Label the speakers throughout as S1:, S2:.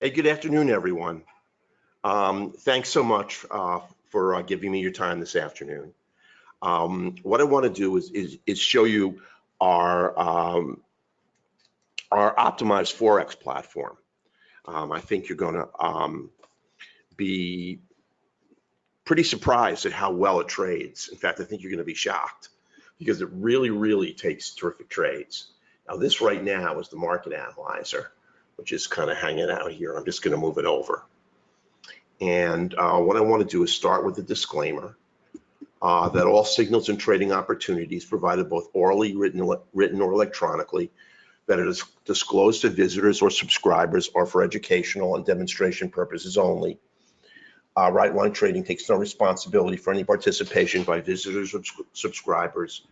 S1: Hey, good afternoon, everyone. Thanks so much for giving me your time this afternoon. What I want to do is show you our our optimized Forex platform. I think you're going to be pretty surprised at how well it trades. In fact, I think you're going to be shocked because it really takes terrific trades. Now, this right now is the market analyzer, which is kind of hanging out here. I'm just going to move it over. And what I want to do is start with a disclaimer that all signals and trading opportunities provided both orally, written or electronically that are disclosed to visitors or subscribers are for educational and demonstration purposes only. Right Line Trading takes no responsibility for any participation by visitors or subscribers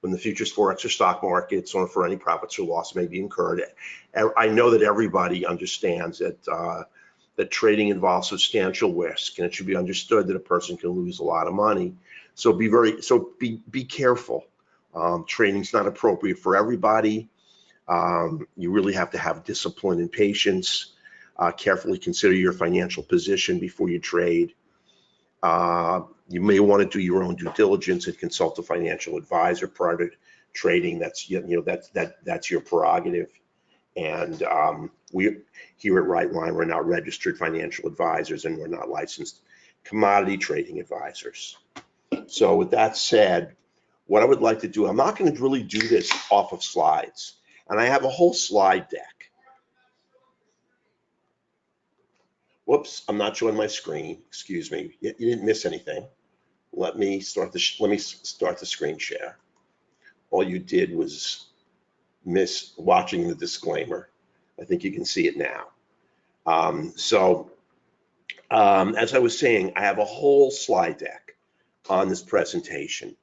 S1: when the futures, forex, or stock markets, or for any profits or loss may be incurred. I know that everybody understands that trading involves substantial risk, and it should be understood that a person can lose a lot of money. So be careful. Trading's not appropriate for everybody. You really have to have discipline and patience. Carefully consider your financial position before you trade. You may want to do your own due diligence and consult a financial advisor prior to trading. That's that's your prerogative. And we here at Right Line, we're not registered financial advisors, and we're not licensed commodity trading advisors. So with that said, what I would like to do, I'm not going to really do this off of slides, and I have a whole slide deck. Whoops, I'm not showing my screen. Excuse me. You didn't miss anything. Let me start the screen share. All you did was miss watching the disclaimer. I think you can see it now. As I was saying, I have a whole slide deck on this presentation,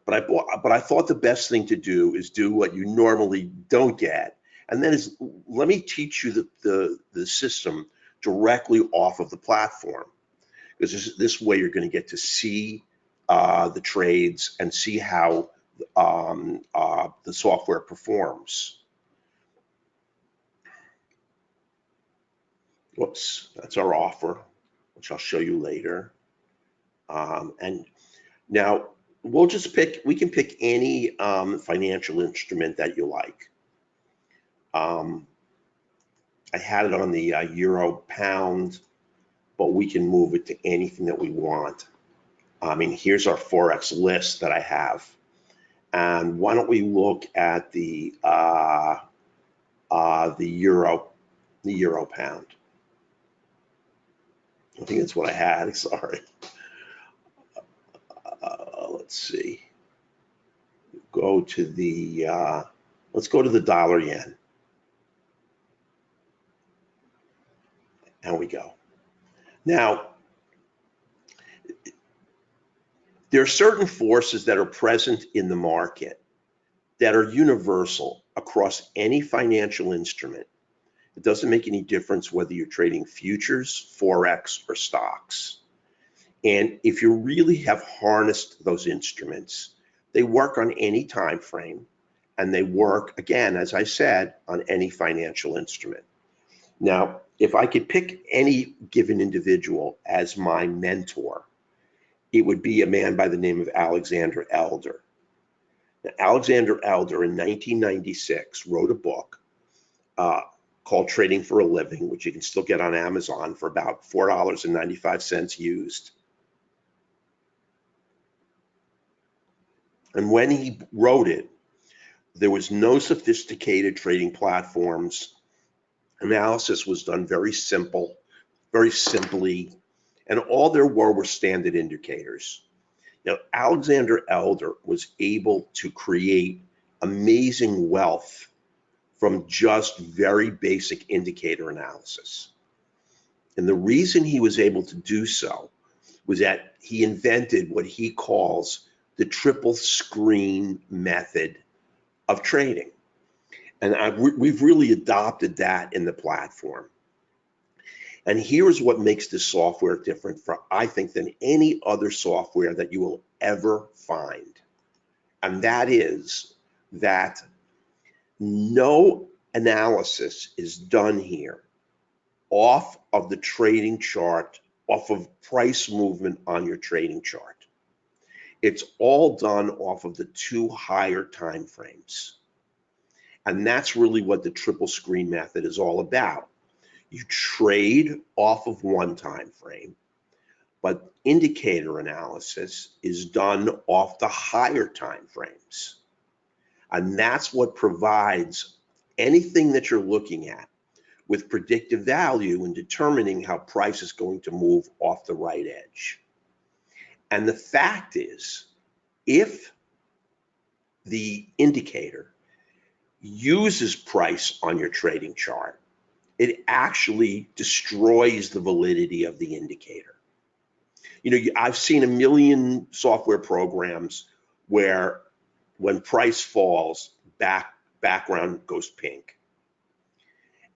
S1: but I thought the best thing to do is do what you normally don't get, and that is let me teach you the system directly off of the platform, because this way you're going to get to see the trades and see how the software performs. Whoops, that's our offer, which I'll show you later. And now we can pick any financial instrument that you like. I had it on the euro pound, but we can move it to anything that we want. I mean, here's our Forex list that I have. And why don't we look at the euro pound? I think that's what I had. Sorry. Let's see. Go to the let's go to the dollar yen. And we go. Now, there are certain forces that are present in the market that are universal across any financial instrument. It doesn't make any difference whether you're trading futures, forex, or stocks. And if you really have harnessed those instruments, they work on any time frame, and they work, again, as I said, on any financial instrument. Now, if I could pick any given individual as my mentor, it would be a man by the name of Alexander Elder. Now, Alexander Elder in 1996 wrote a book called Trading for a Living, which you can still get on Amazon for about $4.95 used. And when he wrote it, there was no sophisticated trading platforms. Analysis was done very simply, and all there were standard indicators. Now, Alexander Elder was able to create amazing wealth from just very basic indicator analysis. And the reason he was able to do so was that he invented what he calls the triple screen method of trading. And we've really adopted that in the platform. And here's what makes this software different, I think, than any other software that you will ever find. And that is that no analysis is done here off of the trading chart, off of price movement on your trading chart. It's all done off of the 2 higher time frames. And that's really what the triple screen method is all about. You trade off of 1 time frame, but indicator analysis is done off the higher time frames. And that's what provides anything that you're looking at with predictive value in determining how price is going to move off the right edge. And the fact is, if the indicator uses price on your trading chart, it actually destroys the validity of the indicator. You know, I've seen a million software programs where when price falls, background goes pink.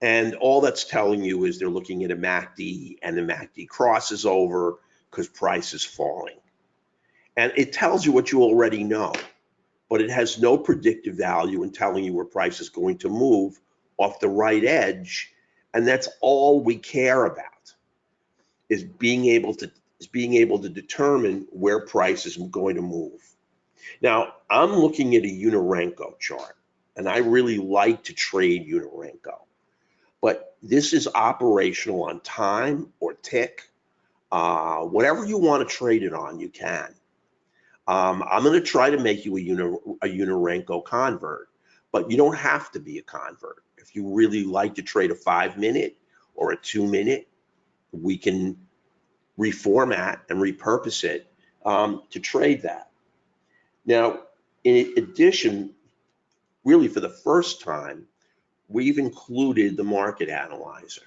S1: And all that's telling you is they're looking at a MACD and the MACD crosses over because price is falling. And it tells you what you already know, but it has no predictive value in telling you where price is going to move off the right edge. And that's all we care about, is being able to determine where price is going to move. Now, I'm looking at a Unirenko chart, and I really like to trade Unirenko. But this is operational on time or tick. Whatever you want to trade it on, you can. I'm going to try to make you a Unirenko convert, but you don't have to be a convert. If you really like to trade a 5-minute or a 2-minute, we can reformat and repurpose it to trade that. Now, in addition, really for the first time, we've included the market analyzer.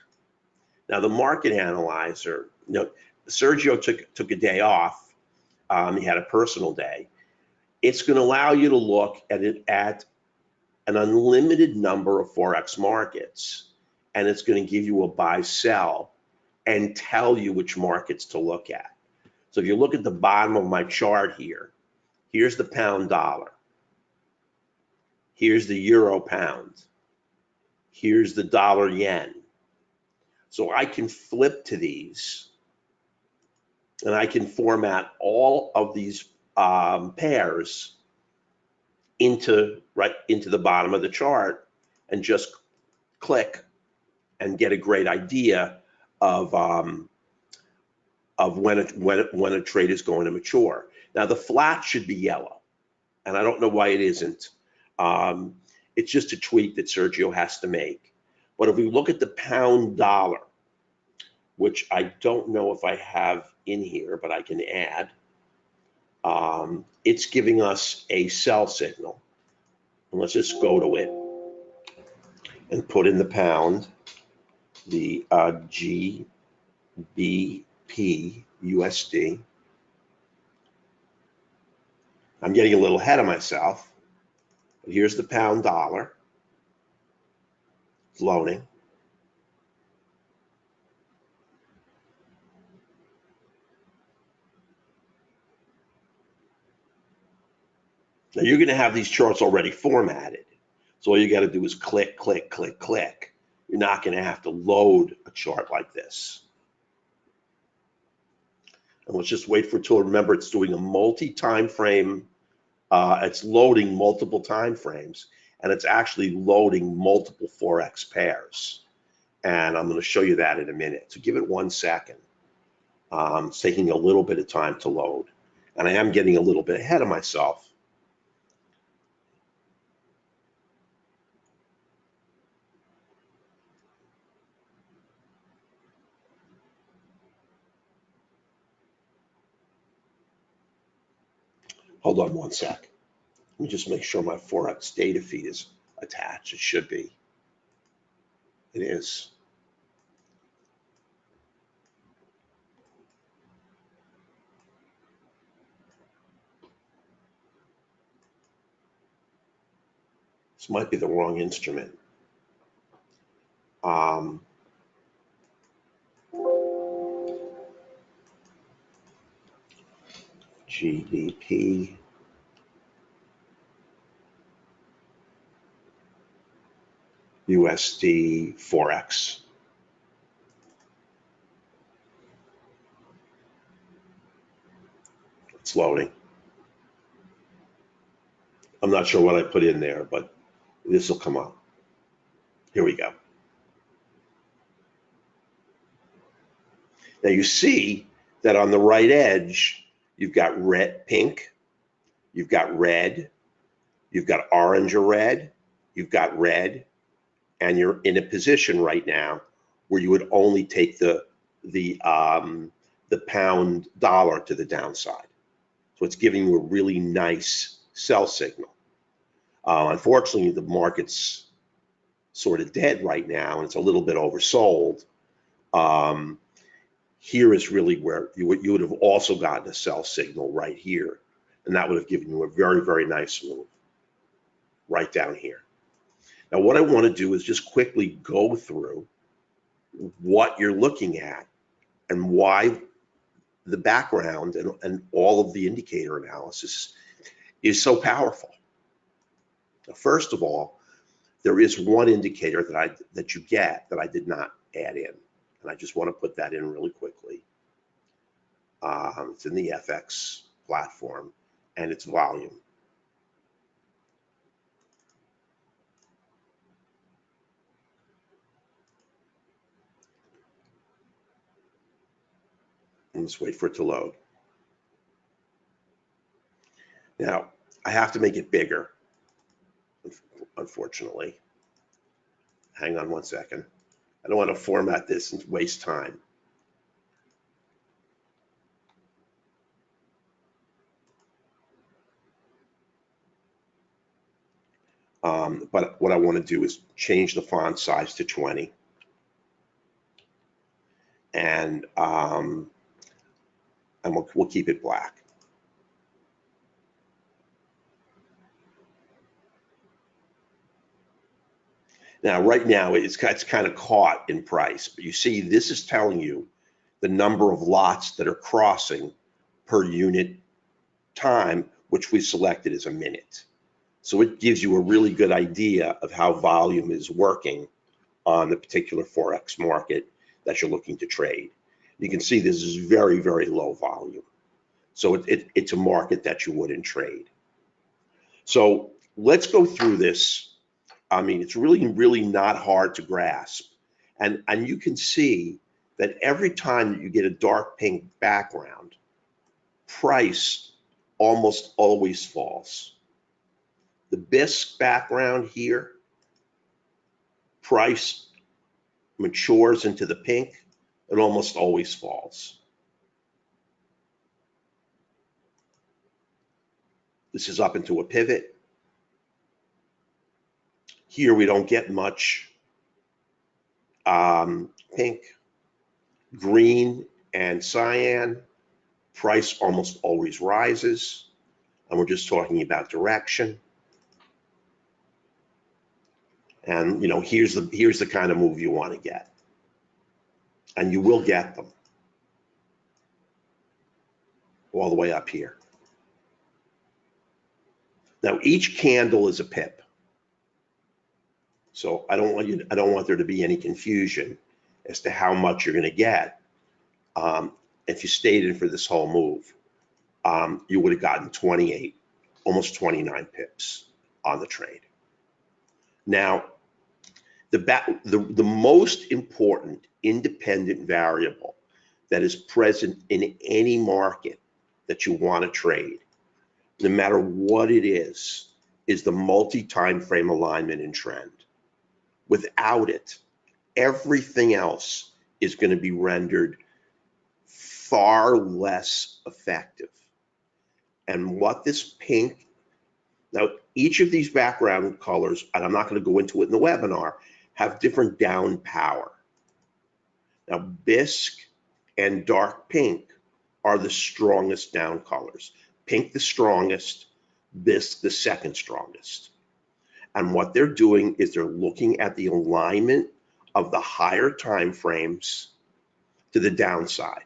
S1: Now, the market analyzer, you know, Sergio took a day off. He had a personal day. It's going to allow you to look at it at an unlimited number of Forex markets, and it's going to give you a buy sell and tell you which markets to look at. So if you look at the bottom of my chart here, here's the pound dollar. Here's the euro pound. Here's the dollar yen. So I can flip to these and I can format all of these pairs into the bottom of the chart and just click and get a great idea of when a trade is going to mature. Now the flat should be yellow, and I don't know why it isn't. It's just a tweak that Sergio has to make. But if we look at the pound dollar, which I don't know if I have in here, but I can add, it's giving us a sell signal. And let's just go to it and put in the pound, the GBP USD. I'm getting a little ahead of myself. But here's the pound dollar. It's loading. Now you're going to have these charts already formatted. So all you got to do is click, click, click, click. You're not going to have to load a chart like this. And let's just wait for it to remember it's doing a multi-time frame. It's loading multiple time frames, and it's actually loading multiple Forex pairs. And I'm going to show you that in a minute. So give it 1 second. It's taking a little bit of time to load. And I am getting a little bit ahead of myself. Hold on 1 sec. Let me just make sure my Forex data feed is attached. It should be. It is. This might be the wrong instrument. GBP. USD Forex. It's loading. I'm not sure what I put in there, but this will come up. Here we go. Now you see that on the right edge, you've got red, pink, you've got red, you've got orange or red, you've got red, and you're in a position right now where you would only take the pound dollar to the downside. So it's giving you a really nice sell signal. Unfortunately, the market's sort of dead right now, and it's a little bit oversold. Here is really where you would have also gotten a sell signal right here, and that would have given you a very, very nice move right down here. Now, what I want to do is just quickly go through what you're looking at and why the background and all of the indicator analysis is so powerful. Now, first of all, there is one indicator that you get that I did not add in, and I just want to put that in really quickly. It's in the FX platform, and it's volume. Let's wait for it to load. Now, I have to make it bigger, unfortunately. Hang on one second. I don't want to format this and waste time. But what I want to do is change the font size to 20. And we'll keep it black. Now, right now, it's kind of caught in price, but you see, this is telling you the number of lots that are crossing per unit time, which we selected as a minute. So it gives you a really good idea of how volume is working on the particular Forex market that you're looking to trade. You can see this is very, very low volume. So it's a market that you wouldn't trade. So let's go through this. I mean, it's really, really not hard to grasp. And you can see that every time that you get a dark pink background, price almost always falls. The bisque background here, price matures into the pink, it almost always falls. This is up into a pivot. Here we don't get much pink, green, and cyan. Price almost always rises, and we're just talking about direction. And you know, here's the kind of move you want to get, and you will get them all the way up here. Now each candle is a pip, so I don't want there to be any confusion as to how much you're going to get. If you stayed in for this whole move, you would have gotten 28, almost 29 pips on the trade. Now, the most important independent variable that is present in any market that you want to trade, no matter what it is the multi-time frame alignment and trend. Without it, everything else is going to be rendered far less effective. And what this pink, now each of these background colors, and I'm not going to go into it in the webinar, have different down power. Now bisque and dark pink are the strongest down colors. Pink the strongest, bisque the second strongest. And what they're doing is they're looking at the alignment of the higher time frames to the downside.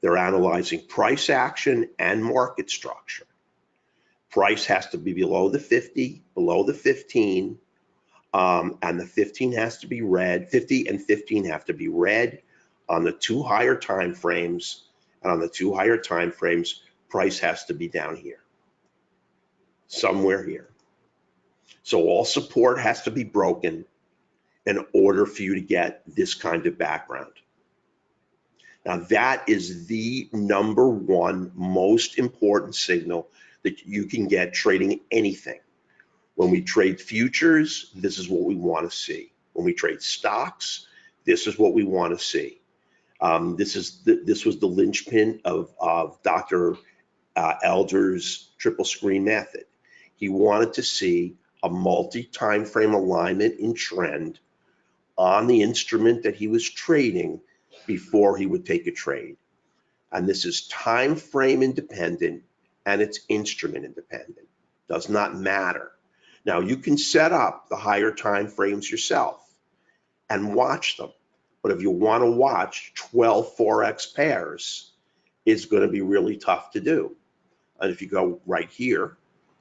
S1: They're analyzing price action and market structure. Price has to be below the 50, below the 15, and the 15 has to be red. 50 and 15 have to be red on the two higher time frames, and on the two higher time frames, price has to be down here, somewhere here. So all support has to be broken in order for you to get this kind of background. Now that is the number one most important signal that you can get trading anything. When we trade futures, this is what we want to see. When we trade stocks, this is what we want to see. This was the linchpin of Dr. Elder's triple screen method. He wanted to see a multi-time frame alignment in trend on the instrument that he was trading before he would take a trade. And this is time frame independent and it's instrument independent. Does not matter. Now you can set up the higher time frames yourself and watch them. But if you want to watch 12 Forex pairs, it's going to be really tough to do. And if you go right here,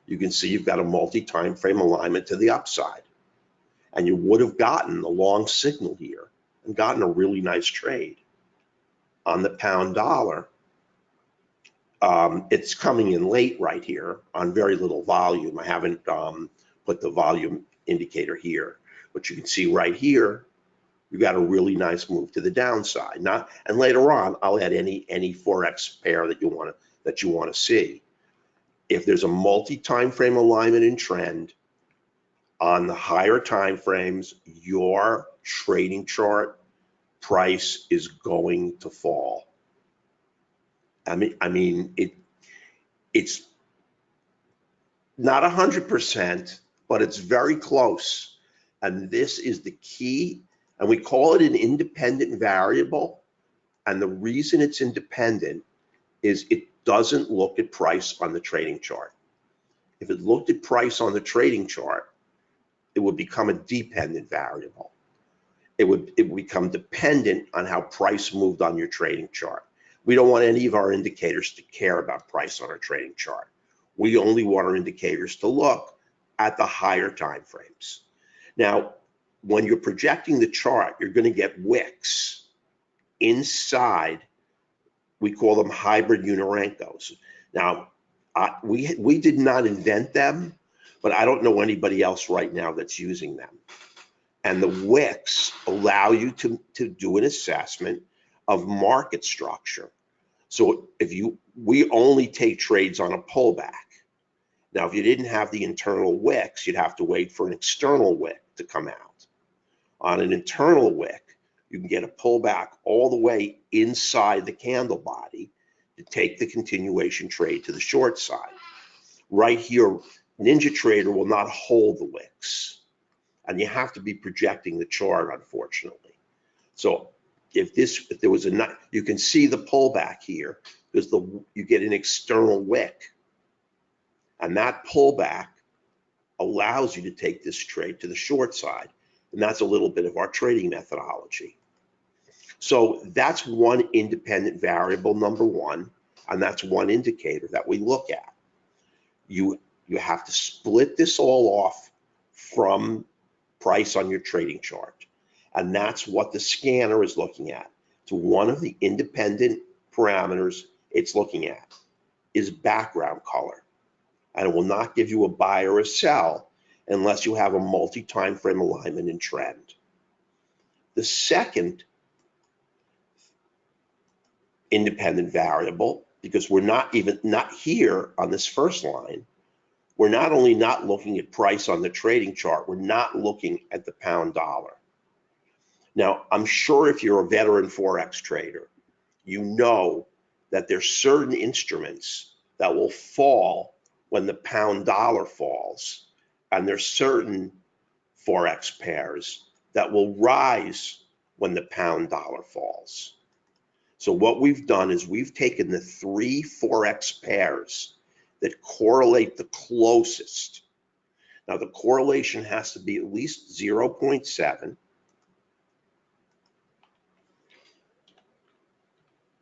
S1: you can see you've got a multi-time frame alignment to the upside. And you would have gotten the long signal here and gotten a really nice trade. On the pound dollar, it's coming in late right here on very little volume. I haven't put the volume indicator here, but you can see right here, you got a really nice move to the downside. And later on, I'll add any Forex pair that you want to see. If there's a multi-time frame alignment in trend on the higher time frames, your trading chart price is going to fall. I mean, it's not 100%, but it's very close. And this is the key. And we call it an independent variable. And the reason it's independent is it doesn't look at price on the trading chart. If it looked at price on the trading chart, it would become a dependent variable. It would become dependent on how price moved on your trading chart. We don't want any of our indicators to care about price on our trading chart. We only want our indicators to look at the higher time frames. Now, when you're projecting the chart, you're going to get wicks inside. We call them hybrid Unorenkos. Now, we did not invent them, but I don't know anybody else right now that's using them. And the wicks allow you to do an assessment of market structure. So we only take trades on a pullback. Now, if you didn't have the internal wicks, you'd have to wait for an external wick to come out. On an internal wick, you can get a pullback all the way inside the candle body to take the continuation trade to the short side. Right here, NinjaTrader will not hold the wicks, and you have to be projecting the chart, unfortunately. So if there was you can see the pullback here because you get an external wick, and that pullback allows you to take this trade to the short side, and that's a little bit of our trading methodology. So that's one independent variable, number one, and that's one indicator that we look at. You have to split this all off from price on your trading chart, and that's what the scanner is looking at. So one of the independent parameters it's looking at is background color, and it will not give you a buy or a sell unless you have a multi-time frame alignment in trend. The second independent variable, because we're not here on this first line, we're not only not looking at price on the trading chart, we're not looking at the pound dollar. Now, I'm sure if you're a veteran Forex trader, you know that there's certain instruments that will fall when the pound dollar falls, and there's certain Forex pairs that will rise when the pound dollar falls. So what we've done is we've taken the 3 Forex pairs that correlate the closest. Now the correlation has to be at least 0.7.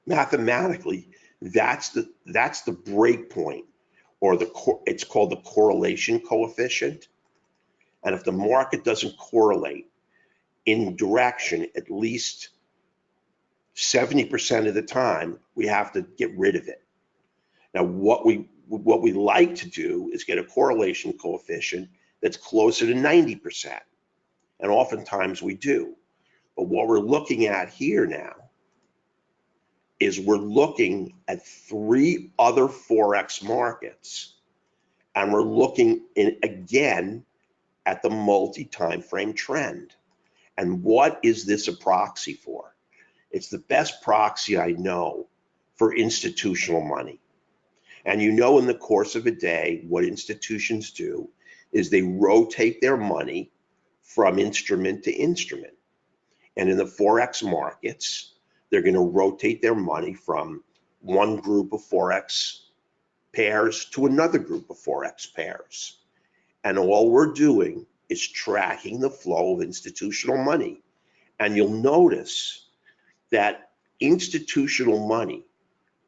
S1: Mathematically, that's the break point, or it's called the correlation coefficient. And if the market doesn't correlate in direction at least 70% of the time, we have to get rid of it. Now, what we like to do is get a correlation coefficient that's closer to 90%. And oftentimes we do. But what we're looking at here now is we're looking at 3 other Forex markets. And we're looking again at the multi-time frame trend. And what is this a proxy for? It's the best proxy I know for institutional money. And you know, in the course of a day, what institutions do is they rotate their money from instrument to instrument. And in the Forex markets, they're going to rotate their money from one group of Forex pairs to another group of Forex pairs. And all we're doing is tracking the flow of institutional money. And you'll notice that institutional money,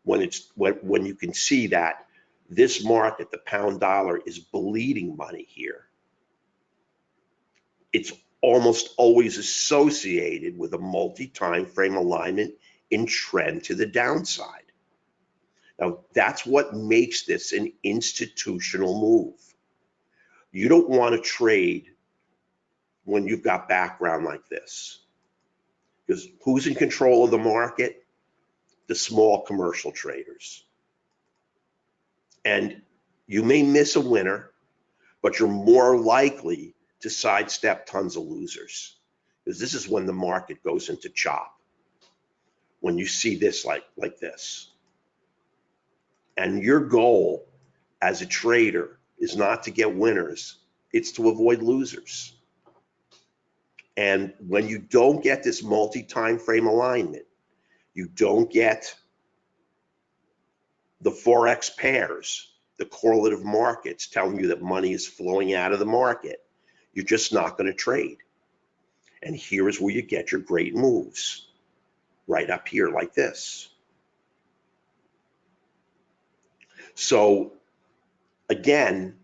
S1: when you can see that this market, the pound dollar, is bleeding money here, it's almost always associated with a multi-time frame alignment in trend to the downside. Now, that's what makes this an institutional move. You don't want to trade when you've got background like this, because who's in control of the market? The small commercial traders. And you may miss a winner, but you're more likely to sidestep tons of losers, because this is when the market goes into chop, when you see this like this. And your goal as a trader is not to get winners, it's to avoid losers. And when you don't get this multi-time frame alignment, you don't get the Forex pairs, the correlative markets telling you that money is flowing out of the market, you're just not going to trade. And here is where you get your great moves, right up here like this. So again,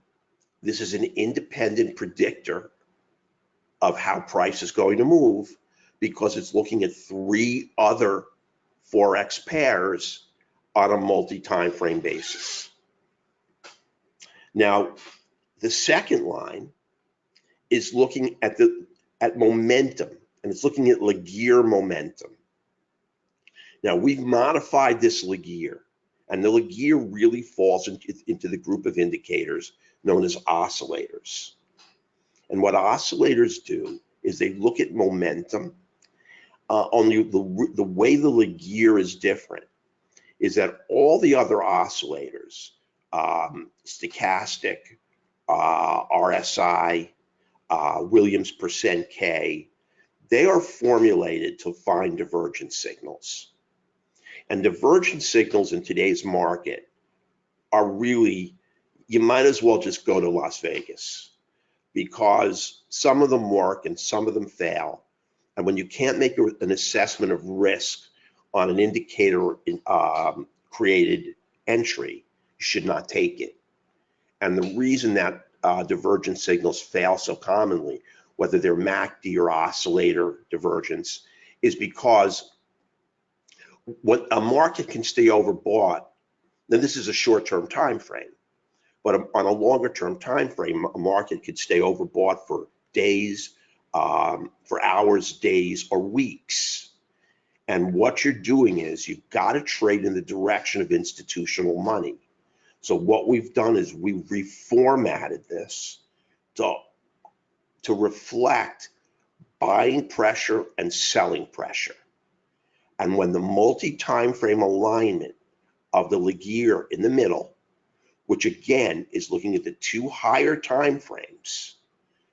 S1: this is an independent predictor of how price is going to move, because it's looking at 3 other Forex pairs on a multi-time frame basis. Now, the second line is looking at momentum, and it's looking at Laguerre momentum. Now, we've modified this Laguerre, and the Laguerre really falls into the group of indicators known as oscillators. And what oscillators do is they look at momentum. Only the way the Laguerre is different is that all the other oscillators, stochastic, RSI, Williams percent K, they are formulated to find divergent signals. And divergent signals in today's market are really, you might as well just go to Las Vegas, because some of them work and some of them fail. And when you can't make an assessment of risk on an indicator created entry, you should not take it. And the reason that divergent signals fail so commonly, whether they're MACD or oscillator divergence, is because what a market can stay overbought. Now, this is a short-term time frame, but on a longer-term time frame, a market could stay overbought for days, for hours, days, or weeks. And what you're doing is you've got to trade in the direction of institutional money. So what we've done is we've reformatted this to reflect buying pressure and selling pressure. And when the multi-time frame alignment of the Laguerre in the middle, which again is looking at the 2 higher time frames,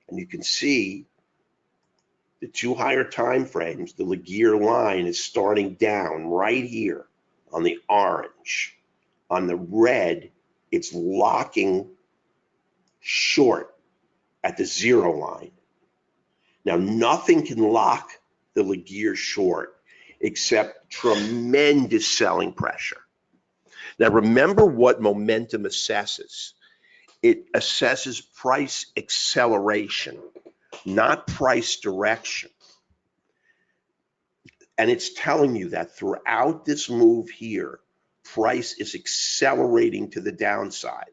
S1: and you can see the 2 higher time frames, the Laguerre line is starting down right here on the orange. On the red, it's locking short at the 0 line. Now, nothing can lock the Laguerre short except tremendous selling pressure. Now, remember what momentum assesses. It assesses price acceleration, not price direction. And it's telling you that throughout this move here, price is accelerating to the downside.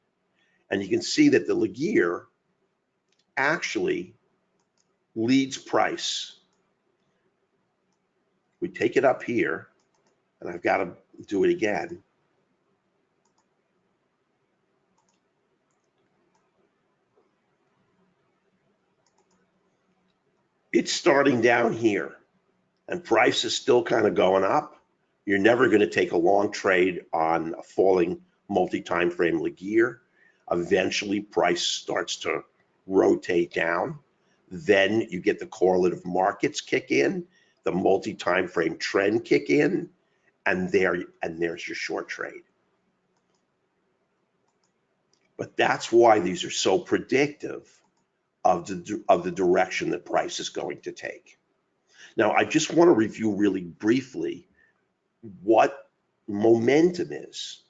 S1: And you can see that the Laguerre actually leads price. We take it up here, and I've got to do it again. It's starting down here, and price is still kind of going up. You're never going to take a long trade on a falling multi-time frame Laguerre. Eventually, price starts to rotate down. Then you get the correlative markets kick in, the multi-time frame trend kick in, and there's your short trade. But that's why these are so predictive of the direction that price is going to take. Now, I just want to review really briefly what momentum is.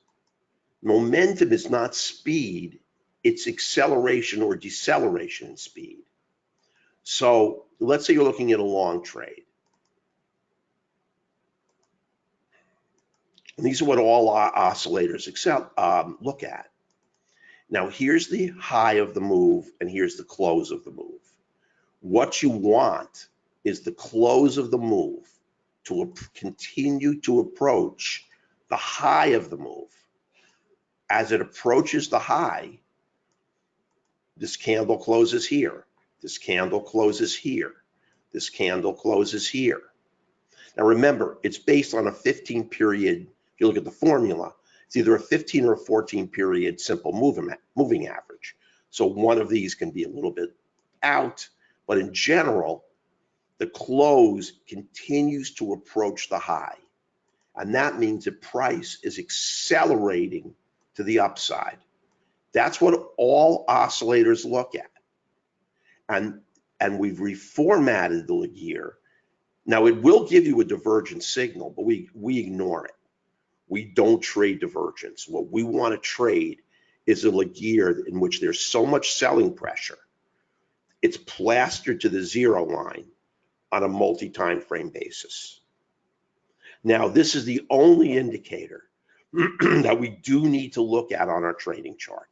S1: Momentum is not speed, it's acceleration or deceleration in speed. So let's say you're looking at a long trade. And these are what all oscillators look at. Now, here's the high of the move, and here's the close of the move. What you want is the close of the move to continue to approach the high of the move. As it approaches the high, this candle closes here, this candle closes here, this candle closes here. Now remember, it's based on a 15 period, if you look at the formula, it's either a 15 or a 14 period simple moving average. So one of these can be a little bit out, but in general, the close continues to approach the high. And that means that price is accelerating to the upside. That's what all oscillators look at. And we've reformatted the Laguerre. Now it will give you a divergent signal, but we ignore it. We don't trade divergence. What we want to trade is a Laguerre in which there's so much selling pressure, it's plastered to the zero line on a multi-time frame basis. Now, this is the only indicator that we do need to look at on our trading chart,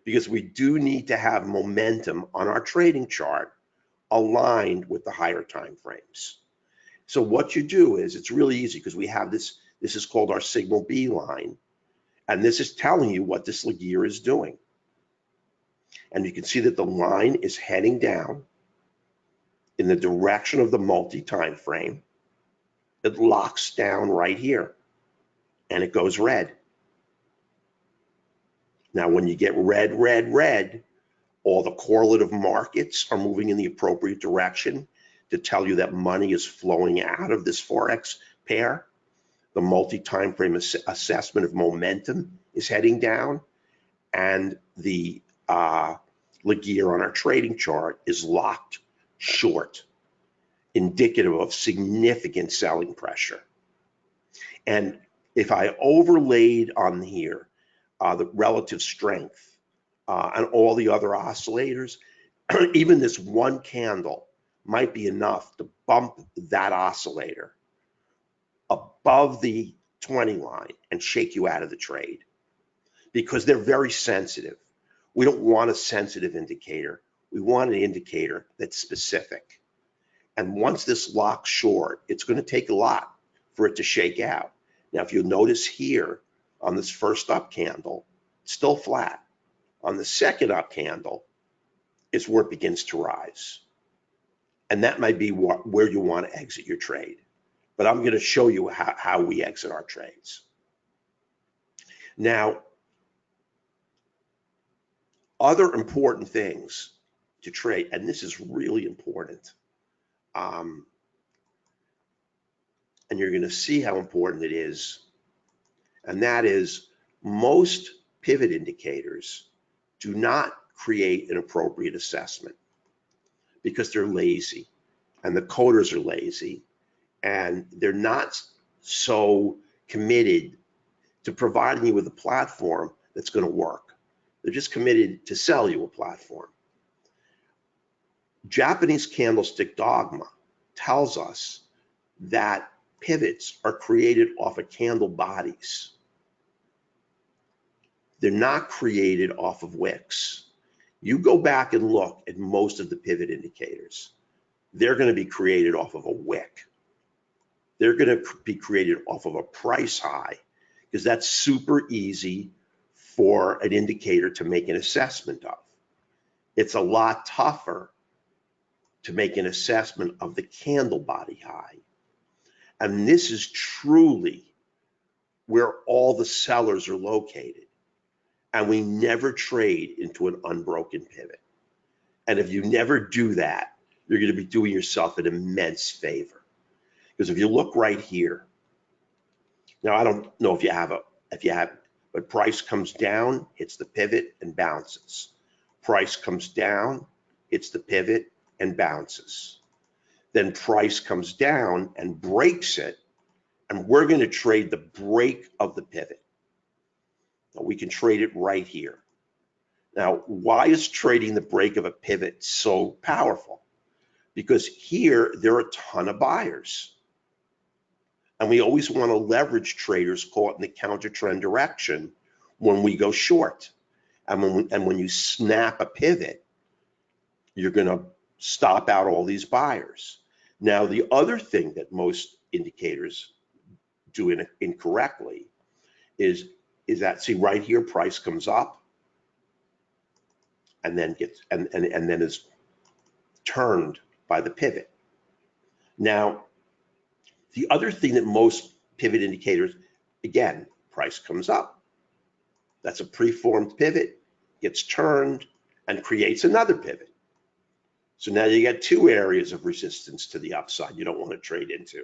S1: because we do need to have momentum on our trading chart aligned with the higher time frames. So what you do is, it's really easy because we have this is called our signal B line, and this is telling you what this Laguerre is doing. And you can see that the line is heading down in the direction of the multi-time frame. It locks down right here and it goes red. Now, when you get red, red, red, all the correlative markets are moving in the appropriate direction to tell you that money is flowing out of this Forex pair. The multi-time frame assessment of momentum is heading down, and the Laguerre on our trading chart is locked short, indicative of significant selling pressure. And if I overlaid on here the relative strength and all the other oscillators, even this one candle might be enough to bump that oscillator above the 20 line and shake you out of the trade, because they're very sensitive. We don't want a sensitive indicator. We want an indicator that's specific. And once this locks short, it's going to take a lot for it to shake out. Now, if you'll notice here on this first up candle, it's still flat. On the second up candle is where it begins to rise. And that might be where you want to exit your trade. But I'm going to show you how we exit our trades. Now, other important things to trade, and this is really important, and you're going to see how important it is, and that is most pivot indicators do not create an appropriate assessment because they're lazy, and the coders are lazy, and they're not so committed to providing you with a platform that's going to work. They're just committed to sell you a platform. Japanese candlestick dogma tells us that pivots are created off of candle bodies. They're not created off of wicks. You go back and look at most of the pivot indicators. They're going to be created off of a wick. They're going to be created off of a price high, because that's super easy for an indicator to make an assessment of. It's a lot tougher to make an assessment of the candle body high. And this is truly where all the sellers are located. And we never trade into an unbroken pivot. And if you never do that, you're going to be doing yourself an immense favor. Because if you look right here, now I don't know if you have, but price comes down, hits the pivot and bounces. Price comes down, hits the pivot and bounces. Then price comes down and breaks it, and we're going to trade the break of the pivot. Now we can trade it right here. Now, why is trading the break of a pivot so powerful? Because here there are a ton of buyers. And we always want to leverage traders caught in the counter trend direction when we go short. And when you snap a pivot, you're going to stop out all these buyers. Now, the other thing that most indicators do incorrectly is that, see right here, price comes up and then gets and then is turned by the pivot. Now, the other thing that most pivot indicators, again, price comes up. That's a preformed pivot, gets turned and creates another pivot. So now you get two areas of resistance to the upside you don't want to trade into.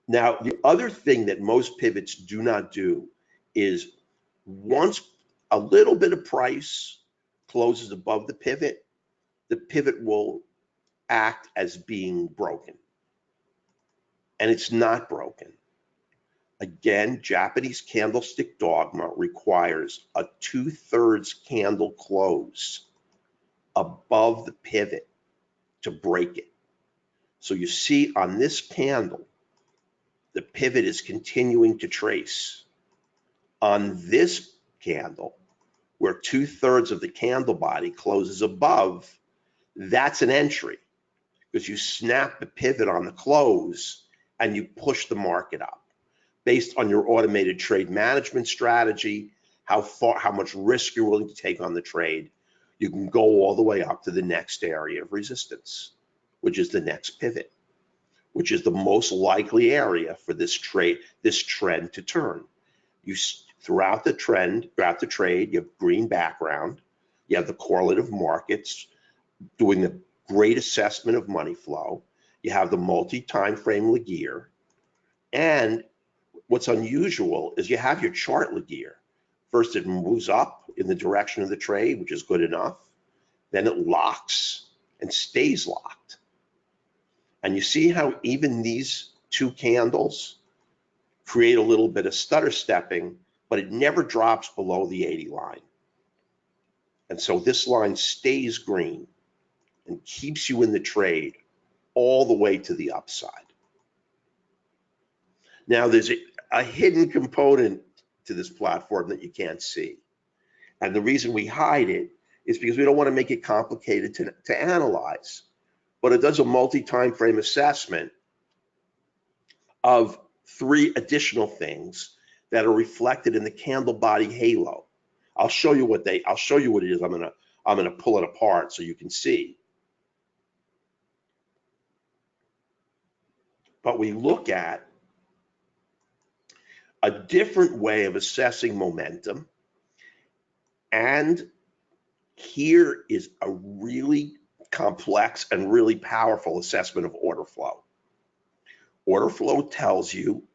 S1: Now, the other thing that most pivots do not do is once a little bit of price closes above the pivot will act as being broken. And it's not broken. Again, Japanese candlestick dogma requires a 2/3 candle close above the pivot to break it. So you see on this candle, the pivot is continuing to trace. On this candle, where 2/3 of the candle body closes above, that's an entry, because you snap the pivot on the close and you push the market up. Based on your automated trade management strategy, how much risk you're willing to take on the trade, you can go all the way up to the next area of resistance, which is the next pivot, which is the most likely area for this trend to turn. Throughout the trade, you have green background, you have the correlative markets doing the great assessment of money flow, you have the multi-time frame Laguerre, and what's unusual is you have your chart Laguerre. First, it moves up in the direction of the trade, which is good enough. Then it locks and stays locked. And you see how even these two candles create a little bit of stutter stepping, but it never drops below the 80 line. And so this line stays green and keeps you in the trade all the way to the upside. Now, there's a hidden component to this platform that you can't see. And the reason we hide it is because we don't want to make it complicated to analyze. But it does a multi-time frame assessment of 3 additional things that are reflected in the candle body halo. I'll show you what it is. I'm gonna pull it apart so you can see. But we look at a different way of assessing momentum, and here is a really complex and really powerful assessment of order flow. Order flow tells you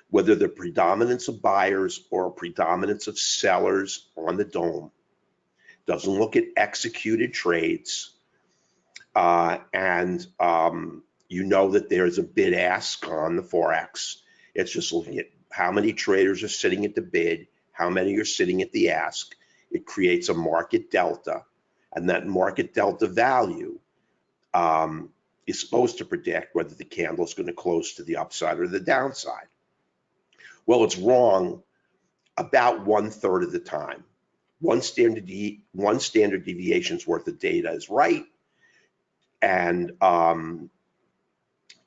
S1: whether the predominance of buyers or a predominance of sellers on the dome. Doesn't look at executed trades, and you know that there's a bid ask on the Forex. It's just looking at how many traders are sitting at the bid, how many are sitting at the ask. It creates a market delta, and that market delta value is supposed to predict whether the candle is going to close to the upside or the downside. Well, it's wrong about 1/3 of the time. One standard deviation's worth of data is right, and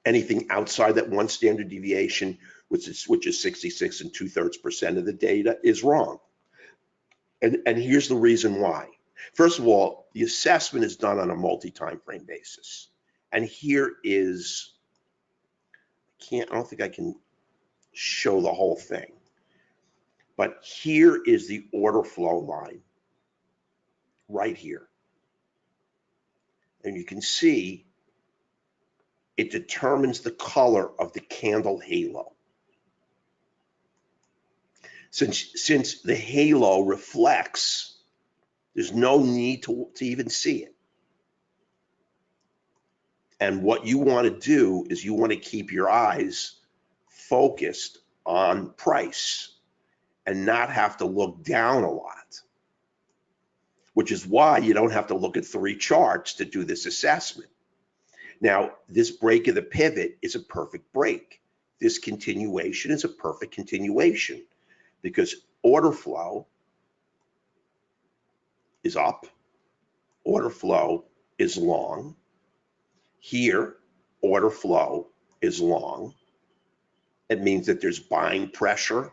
S1: anything outside that one standard deviation, which is 66 2/3% of the data, is wrong. And here's the reason why. First of all, the assessment is done on a multi-time frame basis. And here is, I don't think I can show the whole thing, but here is the order flow line right here. And you can see it determines the color of the candle halo. Since the halo reflects, there's no need to even see it. And what you want to do is you want to keep your eyes focused on price and not have to look down a lot, which is why you don't have to look at 3 charts to do this assessment. Now, this break of the pivot is a perfect break. This continuation is a perfect continuation because order flow is up, order flow is long. Here, order flow is long. It means that there's buying pressure.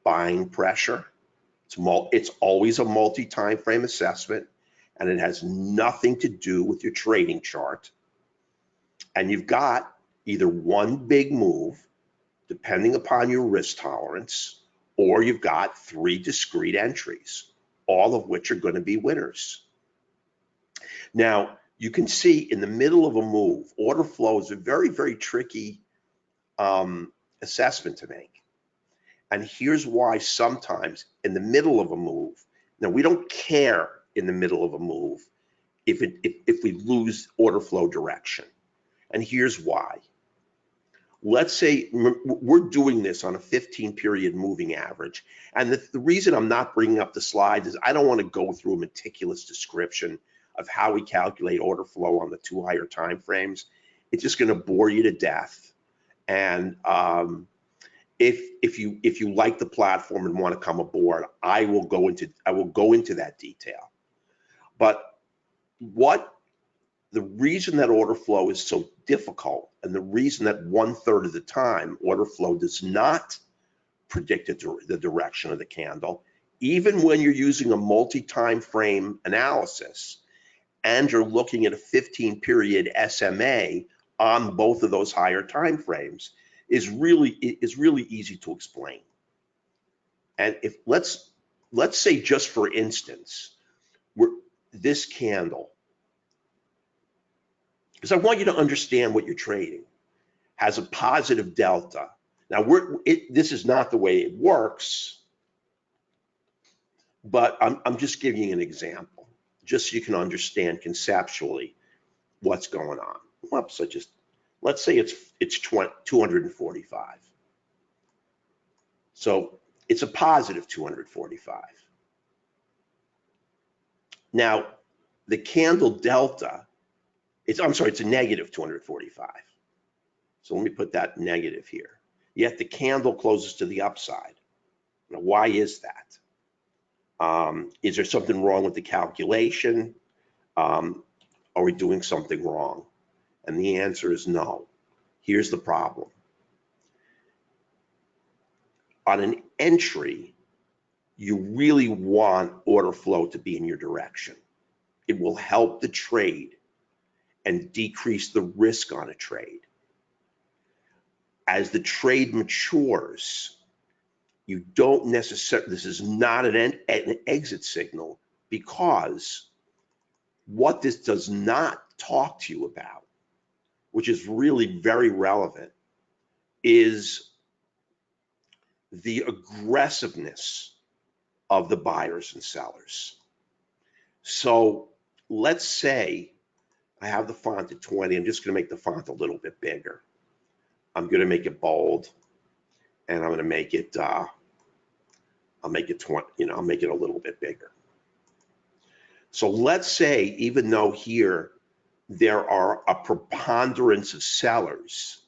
S1: It's always a multi-time frame assessment, and it has nothing to do with your trading chart. And you've got either one big move, depending upon your risk tolerance, or you've got 3 discrete entries, all of which are going to be winners. Now, you can see in the middle of a move, order flow is a very, very tricky assessment to make. And here's why sometimes in the middle of a move, now we don't care in the middle of a move if we lose order flow direction. And here's why. Let's say we're doing this on a 15-period moving average. And the reason I'm not bringing up the slides is I don't want to go through a meticulous description of how we calculate order flow on the 2 higher time frames. It's just going to bore you to death. And if you like the platform and want to come aboard, I will go into that detail. But the reason that order flow is so difficult, and the reason that 1/3 of the time order flow does not predict the direction of the candle, even when you're using a multi-time frame analysis and you're looking at a 15-period SMA on both of those higher time frames, is really easy to explain. And if let's say, just for instance, this candle, because I want you to understand what you're trading, has a positive delta. Now, this is not the way it works, but I'm just giving you an example, just so you can understand conceptually what's going on. Whoops, let's say it's 245. So it's a positive 245. Now, the candle delta, it's a negative 245. So let me put that negative here. Yet the candle closes to the upside. Now, why is that? Is there something wrong with the calculation? Are we doing something wrong? And the answer is no. Here's the problem. On an entry, you really want order flow to be in your direction. It will help the trade and decrease the risk on a trade. As the trade matures, you don't necessarily, this is not an exit signal, because what this does not talk to you about, which is really very relevant, is the aggressiveness of the buyers and sellers. So let's say I have the font at 20. I'm just going to make the font a little bit bigger. I'm going to make it bold, and I'm going to make it, I'll make it 20, I'll make it a little bit bigger. So let's say, even though here there are a preponderance of sellers,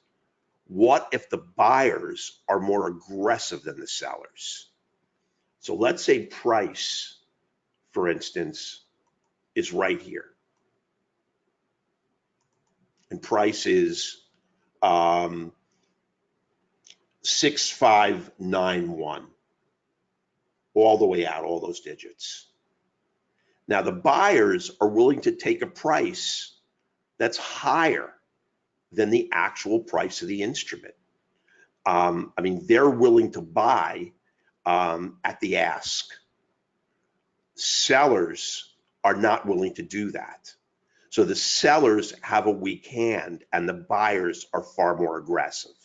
S1: what if the buyers are more aggressive than the sellers? So let's say price, for instance, is right here. And price is 6591, all the way out, all those digits. Now the buyers are willing to take a price that's higher than the actual price of the instrument. I mean, they're willing to buy at the ask. Sellers are not willing to do that. So the sellers have a weak hand and the buyers are far more aggressive.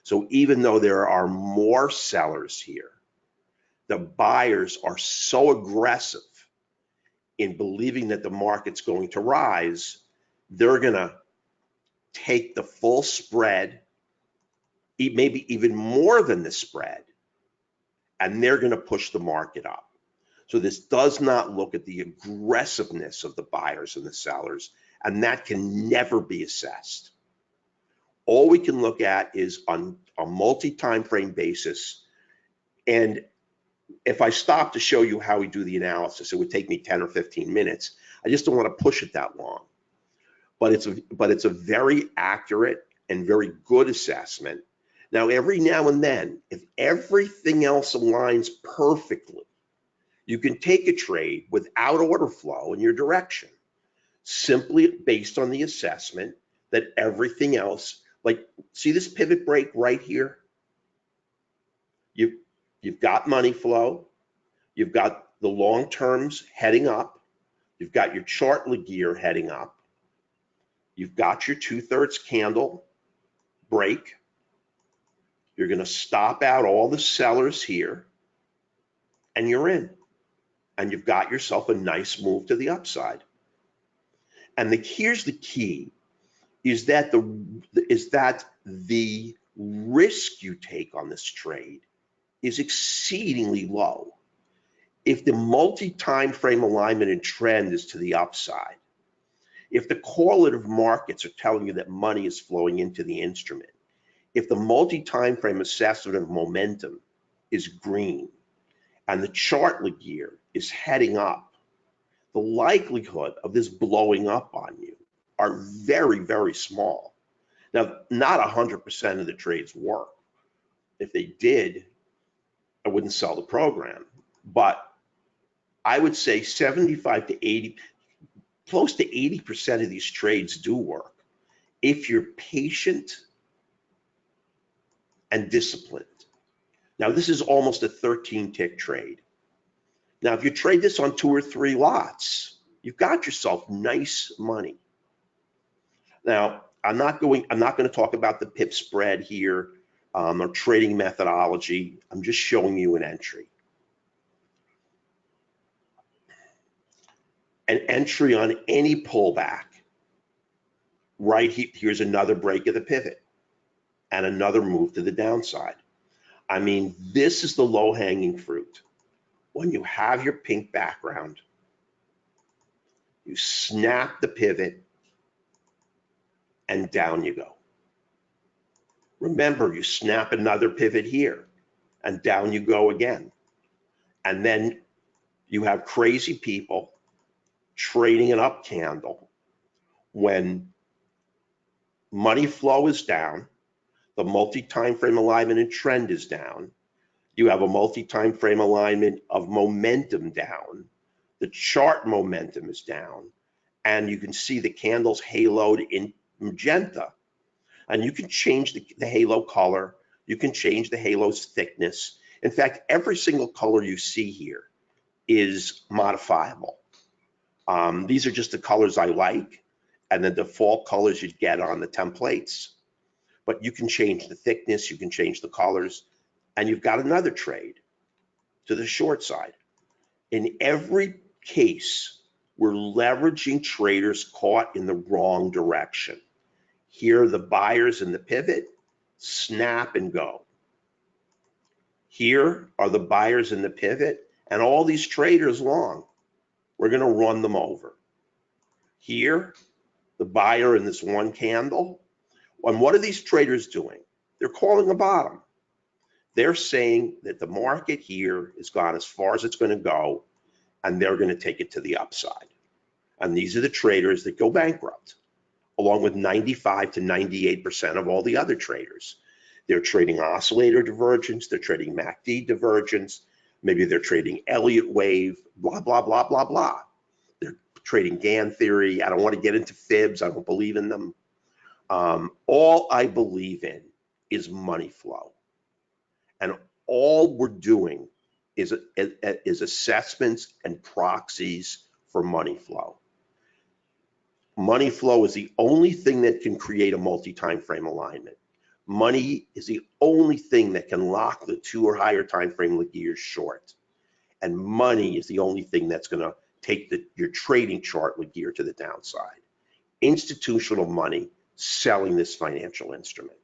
S1: So even though there are more sellers here, the buyers are so aggressive in believing that the market's going to rise, they're going to take the full spread, maybe even more than the spread, and they're going to push the market up. So this does not look at the aggressiveness of the buyers and the sellers, and that can never be assessed. All we can look at is on a multi-time frame basis. And if I stop to show you how we do the analysis, it would take me 10 or 15 minutes. I just don't want to push it that long. But it's a very accurate and very good assessment. Now, every now and then, if everything else aligns perfectly, you can take a trade without order flow in your direction, simply based on the assessment that everything else, like, see this pivot break right here? You've got money flow, you've got the long terms heading up, you've got your chart gear heading up, you've got your 2/3 candle break, you're going to stop out all the sellers here, and you're in. And you've got yourself a nice move to the upside. And here's the key, is that the risk you take on this trade is exceedingly low. If the multi-time frame alignment and trend is to the upside, if the correlative markets are telling you that money is flowing into the instrument, if the multi-time frame assessment of momentum is green, and the chart gear is heading up, the likelihood of this blowing up on you are very, very small. Now, not 100% of the trades work. If they did, I wouldn't sell the program. But I would say 75 to 80, close to 80% of these trades do work if you're patient and disciplined. Now, this is almost a 13-tick trade. Now, if you trade this on 2 or 3 lots, you've got yourself nice money. Now, I'm not going to talk about the pip spread here or trading methodology. I'm just showing you an entry. An entry on any pullback. Right here's another break of the pivot and another move to the downside. I mean, this is the low-hanging fruit. When you have your pink background, you snap the pivot and down you go. Remember, you snap another pivot here and down you go again. And then you have crazy people trading an up candle when money flow is down, the multi-time frame alignment and trend is down, you have a multi-time frame alignment of momentum down, the chart momentum is down, and you can see the candles haloed in magenta. And you can change the halo color, you can change the halo's thickness. In fact, every single color you see here is modifiable. These are just the colors I like, and the default colors you'd get on the templates. But you can change the thickness, you can change the colors, and you've got another trade to the short side. In every case, we're leveraging traders caught in the wrong direction. Here are the buyers in the pivot, snap and go. Here are the buyers in the pivot, and all these traders long. We're going to run them over. Here, the buyer in this one candle. And what are these traders doing? They're calling a bottom. They're saying that the market here has gone as far as it's going to go, and they're going to take it to the upside. And these are the traders that go bankrupt, along with 95 to 98% of all the other traders. They're trading oscillator divergence, they're trading MACD divergence, maybe they're trading Elliott wave, blah, blah, blah, blah, blah. They're trading Gann theory. I don't want to get into fibs. I don't believe in them. All I believe in is money flow. And all we're doing is assessments and proxies for money flow. Money flow is the only thing that can create a multi-time frame alignment. Money is the only thing that can lock the 2 or higher time frame gears short. And money is the only thing that's going to take your trading chart gear to the downside. Institutional money selling this financial instrument.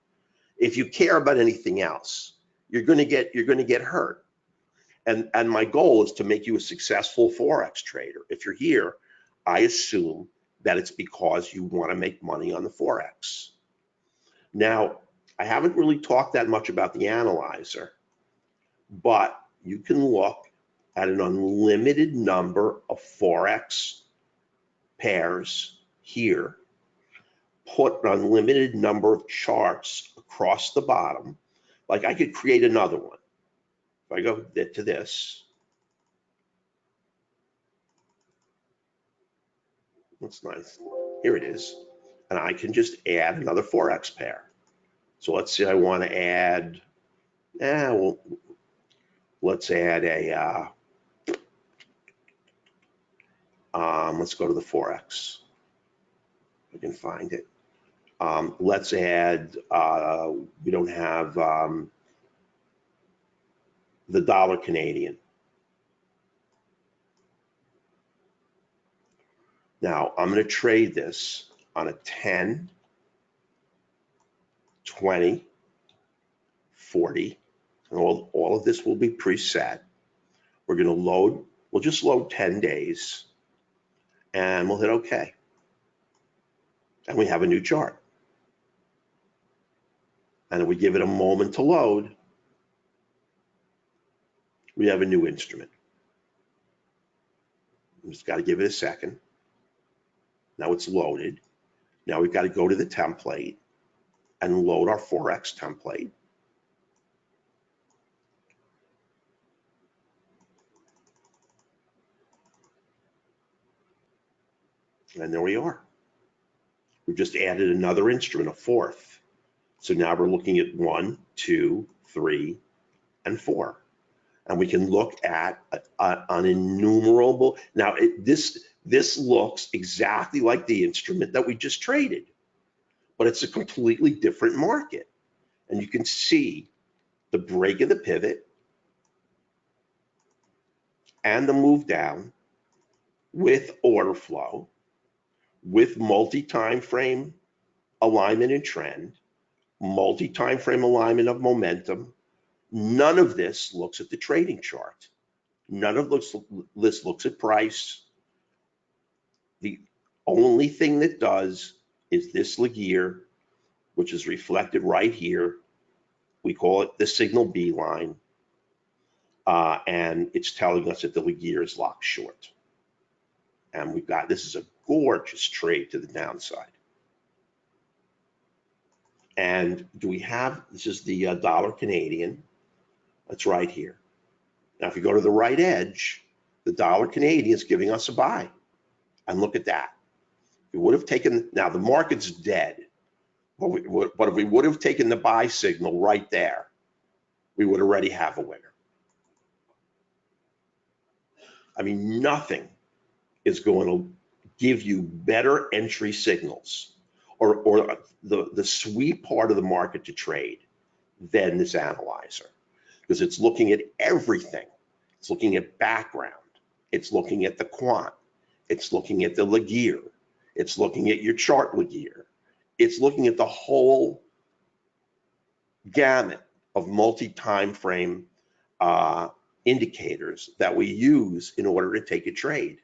S1: If you care about anything else, you're going to get hurt. And my goal is to make you a successful Forex trader. If you're here, I assume that it's because you want to make money on the Forex. Now, I haven't really talked that much about the analyzer, but you can look at an unlimited number of Forex pairs here, put an unlimited number of charts across the bottom. Like I could create another one. If I go to this, that's nice. Here it is. And I can just add another Forex pair. So let's say I want to add, well, let's add a, let's go to the Forex. I can find it. Let's add, we don't have the dollar Canadian. Now I'm going to trade this on a 10, 20, 40, and all of this will be preset. We're going to load, we'll just load 10 days and we'll hit OK. And we have a new chart. And if we give it a moment to load, we have a new instrument. We just got to give it a second. Now it's loaded. Now we've got to go to the template and load our Forex template. And there we are. We've just added another instrument, a fourth. So now we're looking at 1, 2, 3, and 4. And we can look at an innumerable. Now this looks exactly like the instrument that we just traded, but it's a completely different market. And you can see the break of the pivot and the move down with order flow, with multi-time frame alignment and trend, multi-time frame alignment of momentum. None of this looks at the trading chart. None of this looks at price. The only thing that does is this Laguerre, which is reflected right here. We call it the signal B line. And it's telling us that the Laguerre is locked short. And we've got, this is a gorgeous trade to the downside. And do we have, this is the dollar Canadian. That's right here. Now, if you go to the right edge, the dollar Canadian is giving us a buy. And look at that. We would have taken, now the market's dead, but if we would have taken the buy signal right there, we would already have a winner. I mean, nothing is going to give you better entry signals or the sweet part of the market to trade than this analyzer, because it's looking at everything. It's looking at background. It's looking at the quant. It's looking at the Laguerre. It's looking at your chart Laguerre. It's looking at the whole gamut of multi-time frame indicators that we use in order to take a trade.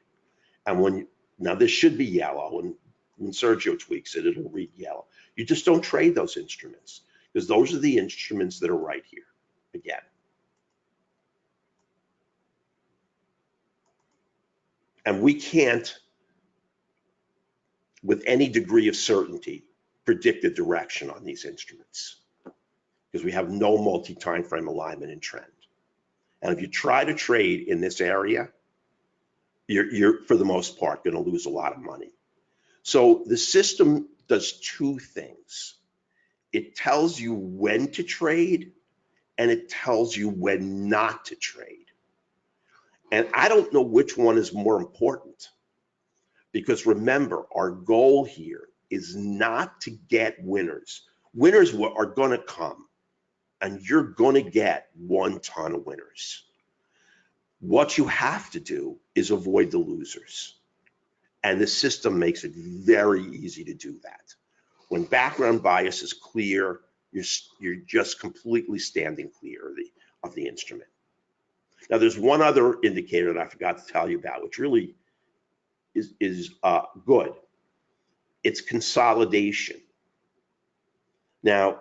S1: And now this should be yellow, and when Sergio tweaks it, it'll read yellow. You just don't trade those instruments, because those are the instruments that are right here. again. And we can't, with any degree of certainty, predict the direction on these instruments because we have no multi-time frame alignment and trend. And if you try to trade in this area, you're for the most part going to lose a lot of money. So the system does two things. It tells you when to trade and it tells you when not to trade. And I don't know which one is more important because remember, our goal here is not to get winners. Winners are going to come and you're going to get 1 ton of winners. What you have to do is avoid the losers. And the system makes it very easy to do that. When background bias is clear, you're just completely standing clear of the instrument. Now, there's one other indicator that I forgot to tell you about, which really is good. It's consolidation. Now,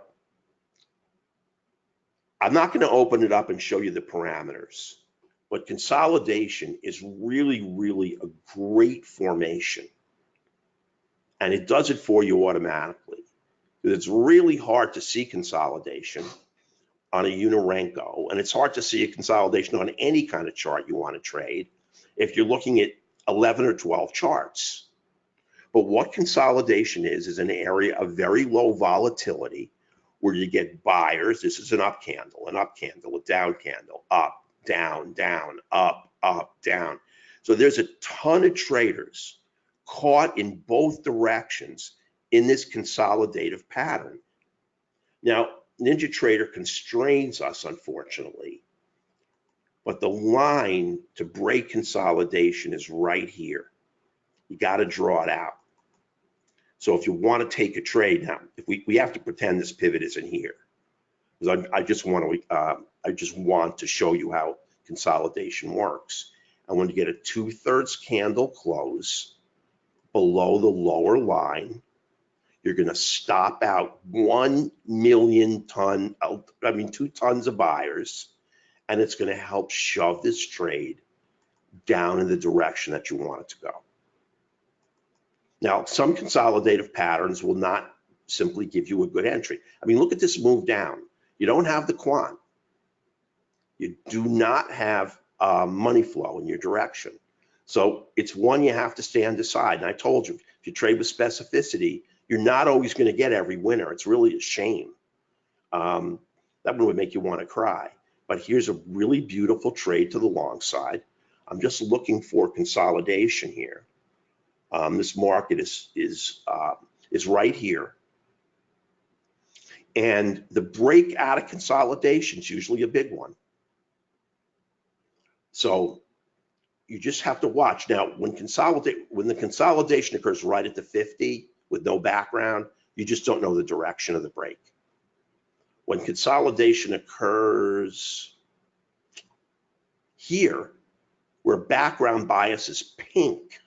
S1: I'm not going to open it up and show you the parameters, but consolidation is really, really a great formation. And it does it for you automatically. It's really hard to see consolidation on a Unirenko, and it's hard to see a consolidation on any kind of chart you want to trade if you're looking at 11 or 12 charts. But what consolidation is an area of very low volatility where you get buyers. This is an up candle, a down candle, up, down, down, up, down. So there's a ton of traders caught in both directions in this consolidative pattern. Now, NinjaTrader constrains us, unfortunately, but the line to break consolidation is right here. You got to draw it out. So if you want to take a trade now, if we have to pretend this pivot isn't here, because I just want to show you how consolidation works. I want to get a 2/3 candle close below the lower line. You're going to stop out 1 million ton, 2 tons of buyers, and it's going to help shove this trade down in the direction that you want it to go. Now, some consolidative patterns will not simply give you a good entry. I mean, look at this move down. You don't have the quant. You do not have money flow in your direction. So it's one you have to stay undecided. And I told you, if you trade with specificity, you're not always going to get every winner. It's really a shame. That one would make you want to cry. But here's a really beautiful trade to the long side. I'm just looking for consolidation here. This market is right here. And the break out of consolidation is usually a big one. So you just have to watch. Now, when the consolidation occurs right at the 50 with no background, you just don't know the direction of the break. When consolidation occurs here, where background bias is pink,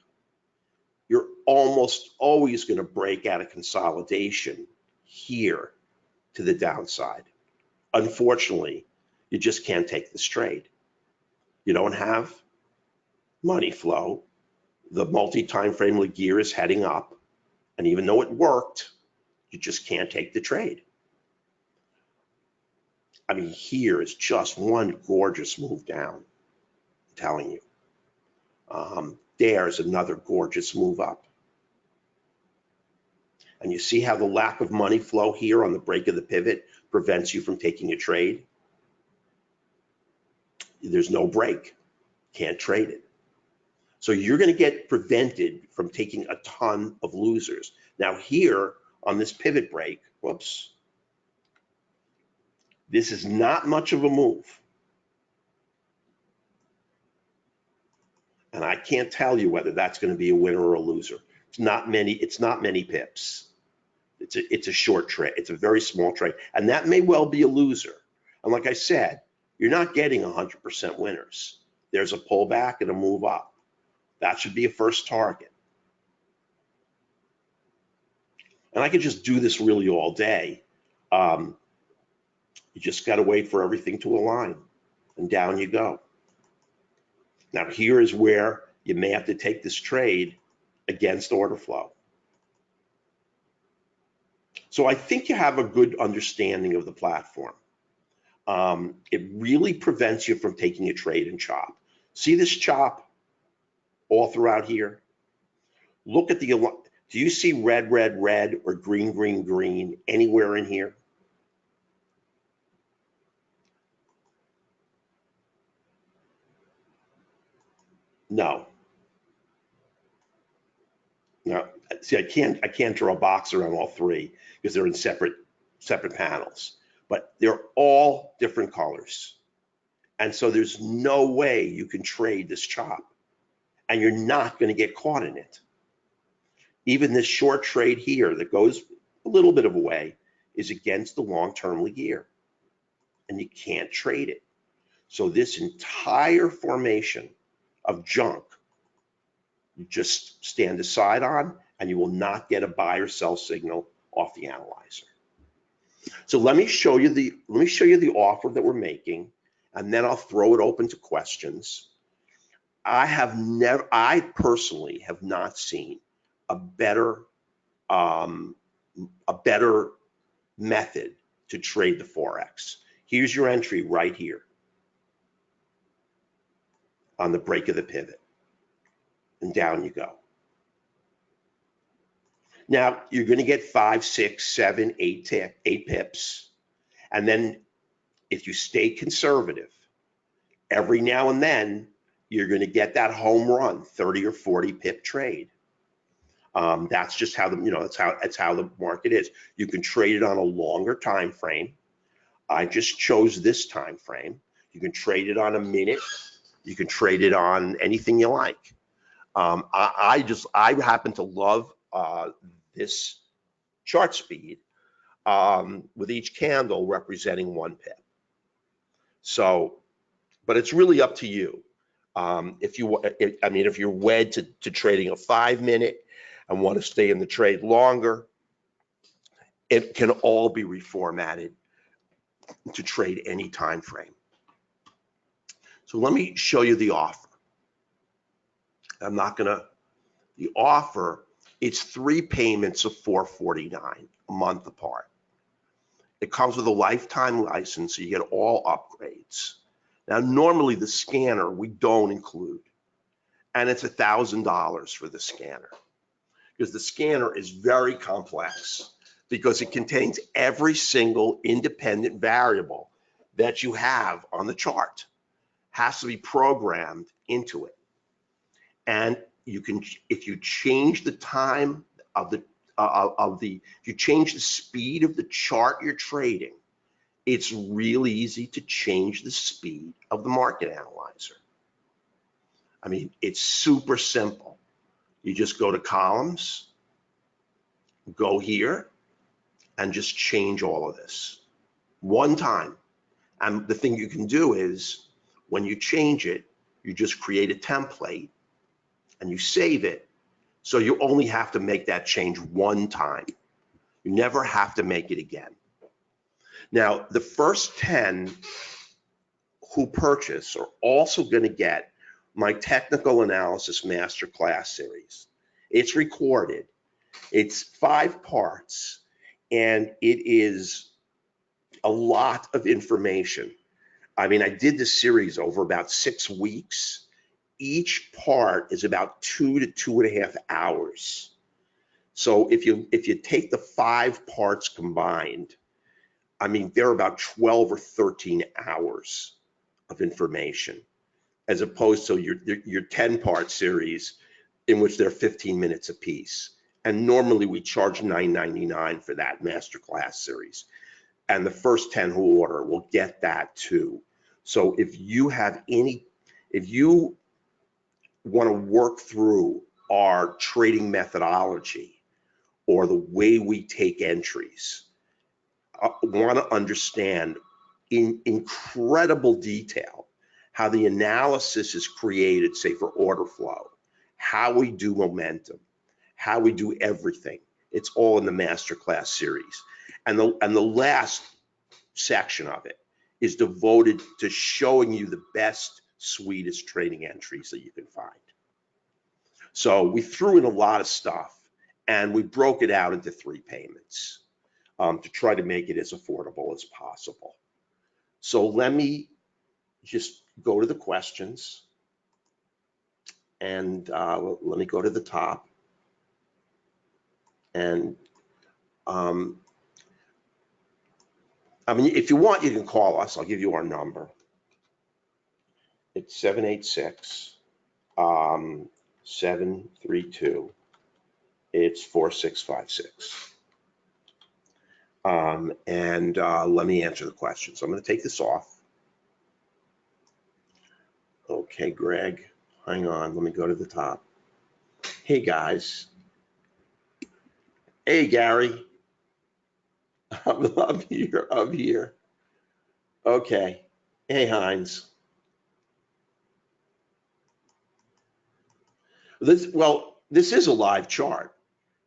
S1: you're almost always going to break out of consolidation here to the downside. Unfortunately, you just can't take this trade. You don't have money flow. The multi-time frame gear is heading up. And even though it worked, you just can't take the trade. I mean, here is just one gorgeous move down, I'm telling you. There's another gorgeous move up. And you see how the lack of money flow here on the break of the pivot prevents you from taking a trade? There's no break. Can't trade it. So you're going to get prevented from taking a ton of losers. Now here on this pivot break, whoops, this is not much of a move. And I can't tell you whether that's going to be a winner or a loser. It's not many pips. It's a short trade. It's a very small trade. And that may well be a loser. And like I said, you're not getting 100% winners. There's a pullback and a move up. That should be a first target. And I could just do this really all day. You just got to wait for everything to align, and down you go. Now here is where you may have to take this trade against order flow. So I think you have a good understanding of the platform. It really prevents you from taking a trade and chop. See this chop all throughout here? Look at the, do you see red, red, red, or green, green, green anywhere in here? No. No. See, I can't draw a box around all three because they're in separate panels, but they're all different colors. And so there's no way you can trade this chop, and you're not going to get caught in it. Even this short trade here that goes a little bit of a way is against the long-term Ligier, and you can't trade it. So this entire formation of junk, you just stand aside on, and you will not get a buy or sell signal off the analyzer. So let me show you the offer that we're making, and then I'll throw it open to questions. I personally have not seen a better method to trade the Forex. Here's your entry right here on the break of the pivot, and down you go. Now you're going to get 5, 6, 7, 8 pips, and then if you stay conservative, every now and then you're going to get that home run 30 or 40 pip trade. That's just how that's how the market is. You can trade it on a longer time frame. I just chose this time frame. You can trade it on a minute. You can trade it on anything you like. I happen to love this chart speed with each candle representing 1 pip. So, but it's really up to you. If you're wed to trading a 5-minute and want to stay in the trade longer, it can all be reformatted to trade any time frame. So let me show you the offer. The offer, it's 3 payments of $449 a month apart. It comes with a lifetime license, so you get all upgrades. Now, normally the scanner we don't include, and it's $1,000 for the scanner, because the scanner is very complex, because it contains every single independent variable that you have on the chart. Has to be programmed into it. And you can, if you change the time of if you change the speed of the chart you're trading, it's really easy to change the speed of the market analyzer. I mean, it's super simple. You just go to columns, go here, and just change all of this one time. And the thing you can do is, when you change it, you just create a template and you save it. So you only have to make that change one time. You never have to make it again. Now, the first 10 who purchase are also going to get my technical analysis masterclass series. It's recorded. It's 5 parts, and it is a lot of information. I mean, I did this series over about 6 weeks. Each part is about 2 to 2.5 hours. So if you take the 5 parts combined, I mean, they're about 12 or 13 hours of information, as opposed to your 10-part series in which they're 15 minutes a piece. And normally we charge $9.99 for that masterclass series. And the first 10 who order will get that too. So if you want to work through our trading methodology or the way we take entries, want to understand in incredible detail how the analysis is created, say for order flow, how we do momentum, how we do everything. It's all in the masterclass series. And the last section of it is devoted to showing you the best, sweetest trading entries that you can find. So we threw in a lot of stuff and we broke it out into 3 payments to try to make it as affordable as possible. So let me just go to the questions and let me go to the top. And I mean, if you want, you can call us. I'll give you our number. It's 786 732. It's 4656. And let me answer the question. So I'm going to take this off. Okay, Greg, hang on. Let me go to the top. Hey, guys. Hey, Gary. I'm here. Okay. Hey, Heinz. This is a live chart.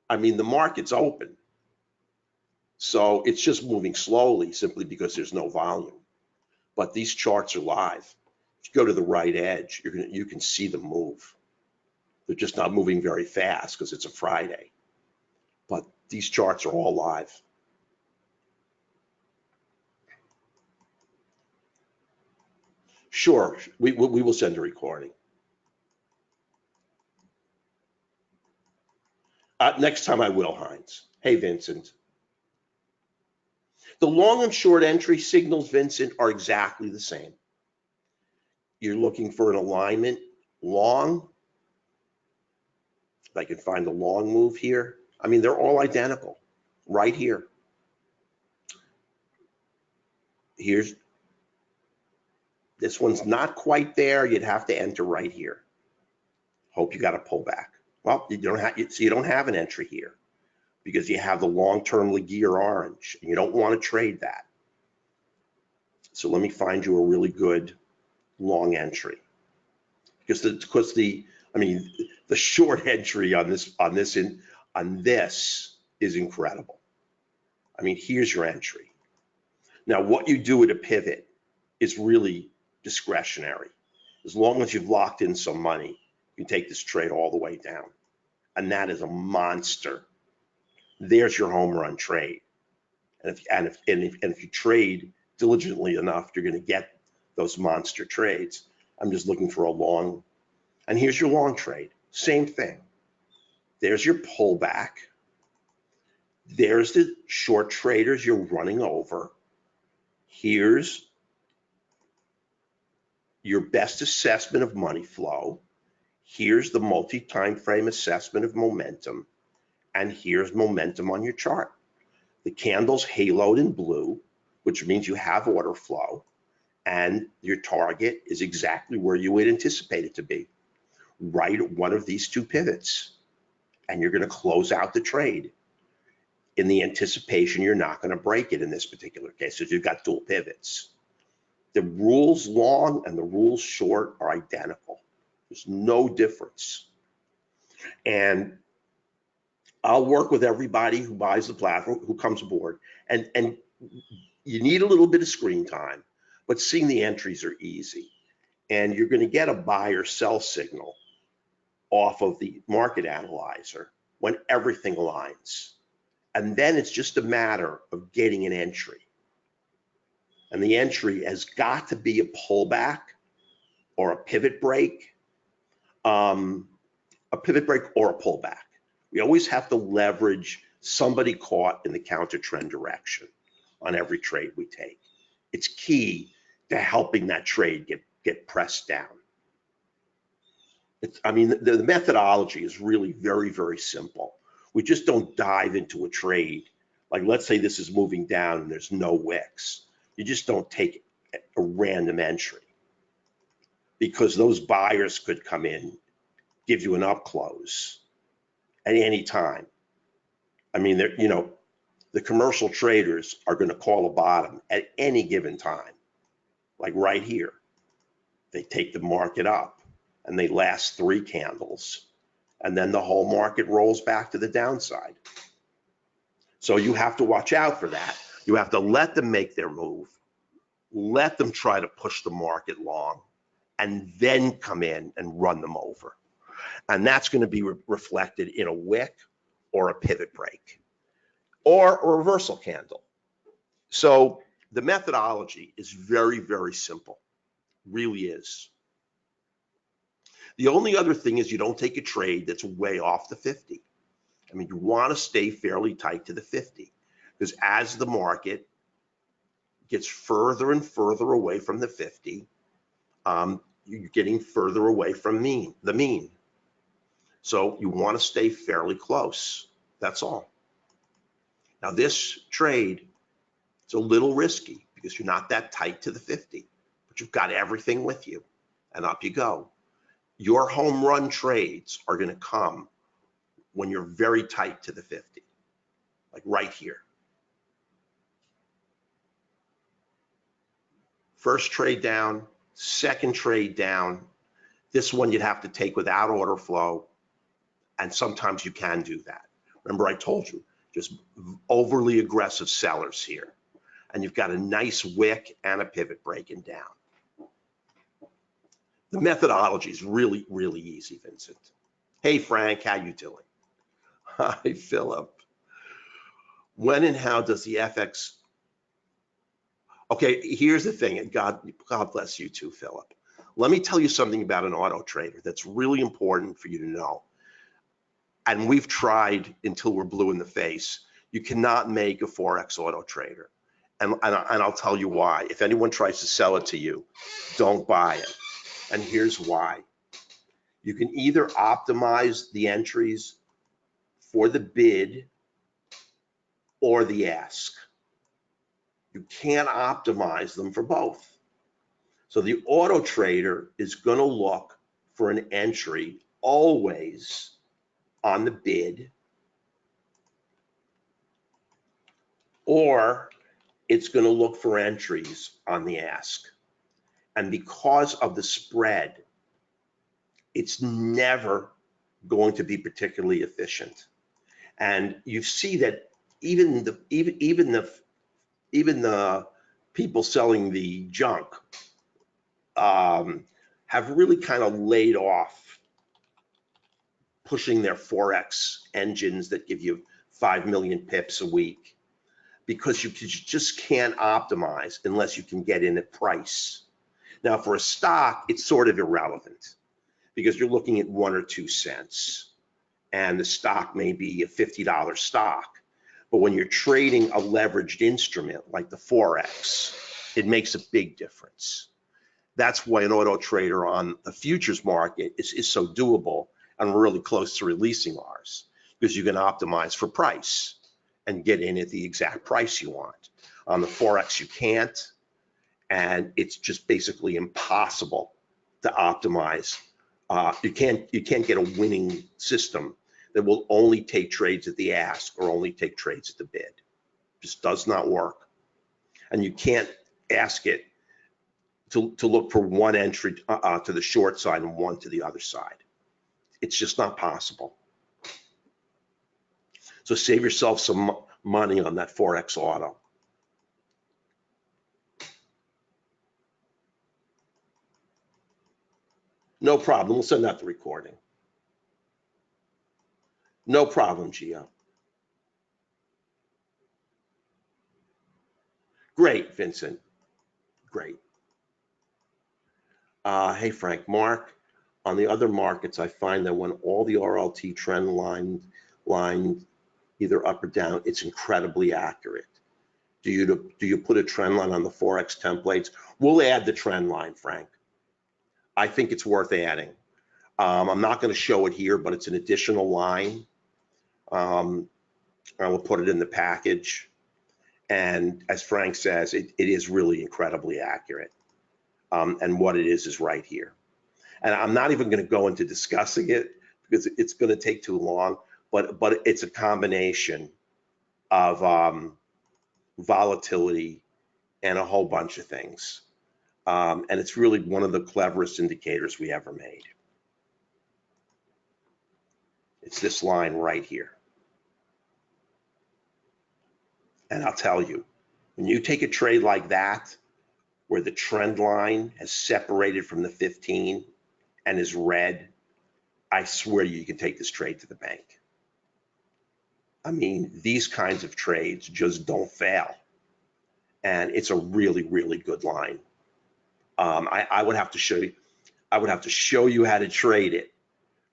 S1: I mean, the market's open. So it's just moving slowly simply because there's no volume. But these charts are live. If you go to the right edge, you can see them move. They're just not moving very fast because it's a Friday. But these charts are all live. Sure, we will send a recording. Next time I will, Heinz. Hey, Vincent. The long and short entry signals, Vincent, are exactly the same. You're looking for an alignment long. If I can find the long move here. I mean, they're all identical right here. This one's not quite there. You'd have to enter right here. Hope you got a pullback. Well, you don't have an entry here because you have the long-term Laguerre orange and you don't want to trade that. So let me find you a really good long entry because the short entry on this is incredible. I mean, here's your entry. Now, what you do at a pivot is really discretionary. As long as you've locked in some money, you can take this trade all the way down. And that is a monster. There's your home run trade. And if you trade diligently enough, you're going to get those monster trades. I'm just looking for a long, and here's your long trade. Same thing. There's your pullback. There's the short traders you're running over. Here's your best assessment of money flow. Here's the multi-time frame assessment of momentum. And here's momentum on your chart. The candle's haloed in blue, which means you have order flow. And your target is exactly where you would anticipate it to be, right at one of these 2 pivots. And you're going to close out the trade in the anticipation you're not going to break it in this particular case, because you've got dual pivots. The rules long and the rules short are identical. There's no difference. And I'll work with everybody who buys the platform, who comes aboard. And you need a little bit of screen time, but seeing the entries are easy. And you're going to get a buy or sell signal off of the market analyzer when everything aligns. And then it's just a matter of getting an entry. And the entry has got to be a pullback or a pivot break, or a pullback. We always have to leverage somebody caught in the counter trend direction on every trade we take. It's key to helping that trade get pressed down. The methodology is really very, very simple. We just don't dive into a trade. Like, let's say this is moving down and there's no wicks. You just don't take a random entry because those buyers could come in, give you an up close at any time. I mean, the commercial traders are going to call a bottom at any given time, like right here. They take the market up and they last 3 candles, and then the whole market rolls back to the downside. So you have to watch out for that. You have to let them make their move, let them try to push the market long, and then come in and run them over. And that's going to be reflected in a wick or a pivot break or a reversal candle. So the methodology is very, very simple, really is. The only other thing is you don't take a trade that's way off the 50. I mean, you want to stay fairly tight to the 50 because as the market gets further and further away from the 50, you're getting further away from the mean. So you want to stay fairly close. That's all. Now this trade, it's a little risky because you're not that tight to the 50, but you've got everything with you, and up you go. Your home run trades are going to come when you're very tight to the 50, like right here. First trade down, second trade down. This one you'd have to take without order flow, and sometimes you can do that. Remember I told you, just overly aggressive sellers here. And you've got a nice wick and a pivot breaking down. The methodology is really, really easy, Vincent. Hey, Frank, how you doing? Hi, Philip. When and how does the FX... Okay, here's the thing, and God bless you too, Philip. Let me tell you something about an auto trader that's really important for you to know. And we've tried until we're blue in the face. You cannot make a Forex auto trader. And I'll tell you why. If anyone tries to sell it to you, don't buy it. And here's why. You can either optimize the entries for the bid or the ask. You can't optimize them for both. So the auto trader is going to look for an entry always on the bid, or it's going to look for entries on the ask. And because of the spread, it's never going to be particularly efficient. And you see that even the people selling the junk have really kind of laid off pushing their Forex engines that give you 5 million pips a week, because you just can't optimize unless you can get in at price. Now for a stock, it's sort of irrelevant because you're looking at 1 or 2 cents and the stock may be a $50 stock. But when you're trading a leveraged instrument like the Forex, it makes a big difference. That's why an auto trader on the futures market is so doable, and we're really close to releasing ours because you can optimize for price and get in at the exact price you want. On the Forex, you can't, and it's just basically impossible to optimize. You can't get a winning system that will only take trades at the ask or only take trades at the bid. Just does not work. And you can't ask it to look for one entry to the short side and one to the other side. It's just not possible. So save yourself some money on that Forex auto. No problem. We'll send out the recording. No problem, Gio. Great, Vincent. Great. Hey, Frank. Mark, on the other markets, I find that when all the RLT trend line either up or down, it's incredibly accurate. Do you put a trend line on the Forex templates? We'll add the trend line, Frank. I think it's worth adding. I'm not going to show it here, but it's an additional line. I will put it in the package. And as Frank says, it is really incredibly accurate. And what it is right here. And I'm not even going to go into discussing it because it's going to take too long, but it's a combination of volatility and a whole bunch of things. And it's really one of the cleverest indicators we ever made. It's this line right here. And I'll tell you, When you take a trade like that, where the trend line has separated from the 15 and is red, I swear you can take this trade to the bank. I mean, these kinds of trades just don't fail. And it's a really, really good line. I would have to show you, how to trade it,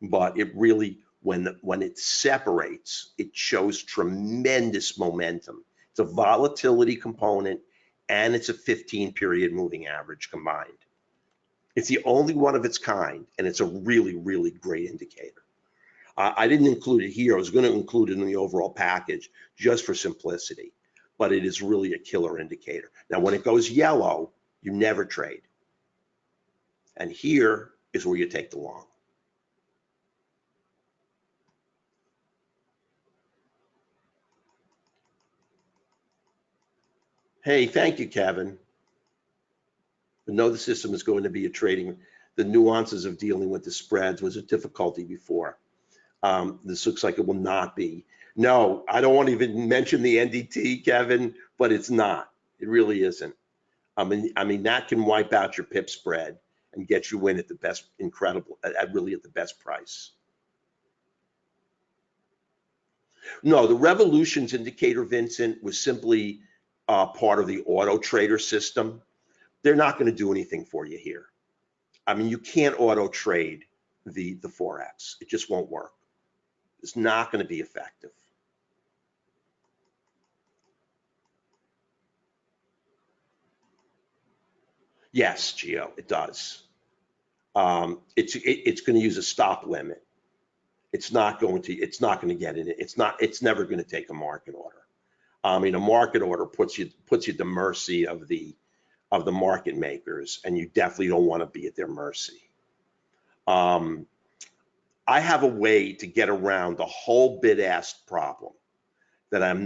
S1: but it really, when it separates, it shows tremendous momentum. It's a volatility component and it's a 15-period moving average combined. It's the only one of its kind, and it's a really, really great indicator. I didn't include it here. I was going to include it in the overall package just for simplicity, but it is really a killer indicator. Now, when it goes yellow, you never trade. And here is where you take the long. Hey, thank you, Kevin. But no, the system is going to be a trading. The nuances of dealing with the spreads was a difficulty before. This looks like it will not be. No, I don't want to even mention the NDT, Kevin, but it's not. It really isn't. I mean that can wipe out your pip spread and get you in at the best, really at the best price. No, the revolutions indicator, Vincent, was simply part of the auto trader system. They're not going to do anything for you here. I mean, you can't auto trade the Forex. It just won't work. It's not going to be effective. Yes, Gio, it does. It's going to use a stop limit. It's not going to get in it. It's never going to take a market order. I mean, a market order puts you at the mercy of the market makers, and you definitely don't want to be at their mercy. I have a way to get around the whole bid-ask problem that I'm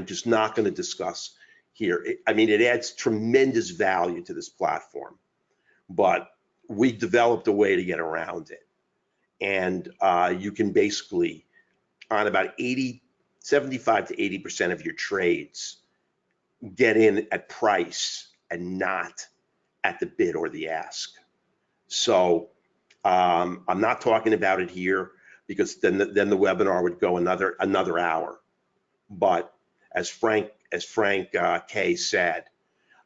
S1: just not going to discuss here. I mean, it adds tremendous value to this platform, but we developed a way to get around it. And you can basically, on about 75 to 80% of your trades, get in at price and not at the bid or the ask. So I'm not talking about it here because then the webinar would go another hour. But as Frank K said,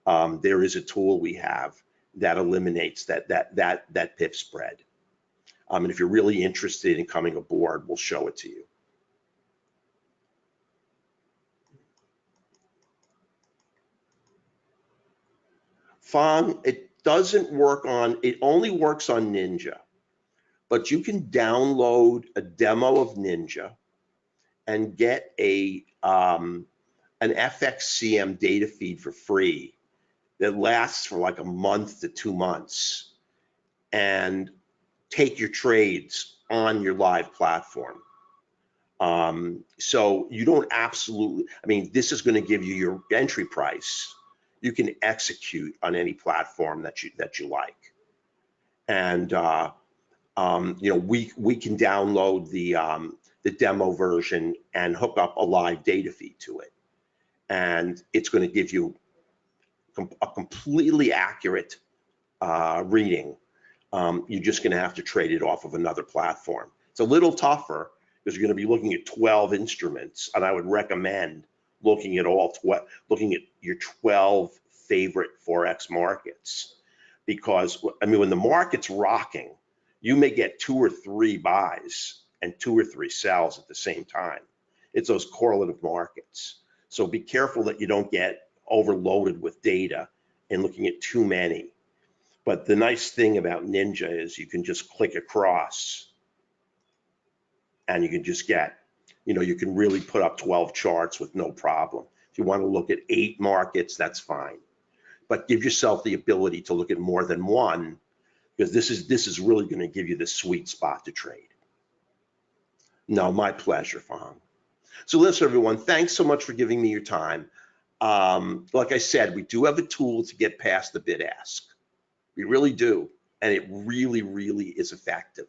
S1: there is a tool we have that eliminates that pip spread. And if you're really interested in coming aboard, we'll show it to you. Fong, it only works on Ninja, but you can download a demo of Ninja and get an FXCM data feed for free that lasts for like a month to 2 months and take your trades on your live platform. So you don't absolutely, I mean, this is going to give you your entry price. You can execute on any platform that you like. And you know, we can download the demo version and hook up a live data feed to it. And it's going to give you a completely accurate reading. You're just going to have to trade it off of another platform. It's a little tougher because you're going to be looking at 12 instruments, and I would recommend looking at your 12 favorite Forex markets, because I mean, when the market's rocking, you may get 2 or 3 buys and 2 or 3 sells at the same time. It's those correlative markets. So be careful that you don't get overloaded with data and looking at too many. But the nice thing about Ninja is you can just click across and you can just get, you know, you can really put up 12 charts with no problem. If you want to look at 8 markets, that's fine. But give yourself the ability to look at more than one, because this is really going to give you the sweet spot to trade. No, my pleasure, Fong. So listen, everyone, thanks so much for giving me your time. Like I said, we do have a tool to get past the bid ask. We really do, and it really, really is effective.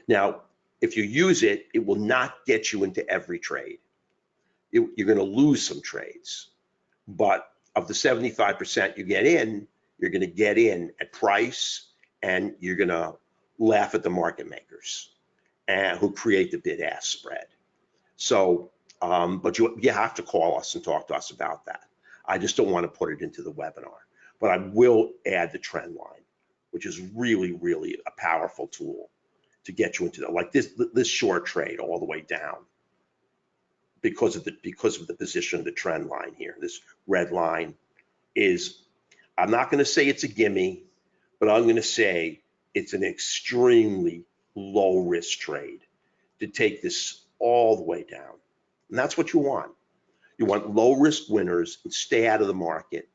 S1: Now, if you use it, it will not get you into every trade. You're going to lose some trades, But of the 75% you get in, you're going to get in at price, and you're going to laugh at the market makers and who create the bid-ask spread. So, but you have to call us and talk to us about that. I just don't want to put it into the webinar, but I will add the trend line, which is really, really a powerful tool to get you into that. Like this short trade all the way down because of the position of the trend line here. This red line is, I'm not going to say it's a gimme, but I'm going to say it's an extremely low risk trade to take this all the way down. And that's what you want. You want low risk winners and stay out of the market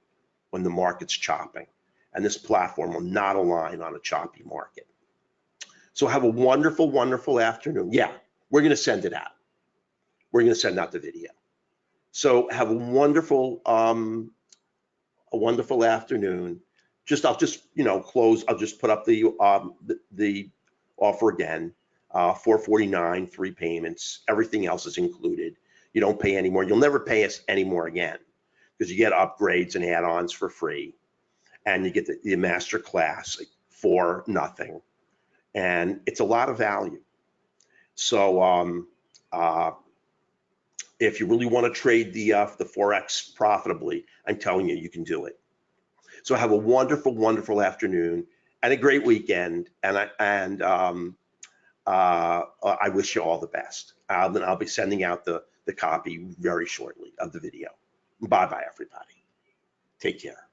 S1: when the market's chopping. And this platform will not align on a choppy market. So have a wonderful, wonderful afternoon. Yeah, we're going to send it out. We're going to send out the video. So have a wonderful afternoon. I'll just close. I'll just put up the offer again. 449, 3 payments. Everything else is included. You don't pay anymore. You'll never pay us anymore again because you get upgrades and add-ons for free, and you get the master class for nothing, and it's a lot of value. So if you really want to trade the Forex profitably, I'm telling you, you can do it. So have a wonderful, wonderful afternoon and a great weekend. And I wish you all the best. And I'll be sending out the copy very shortly of the video. Bye-bye, everybody. Take care.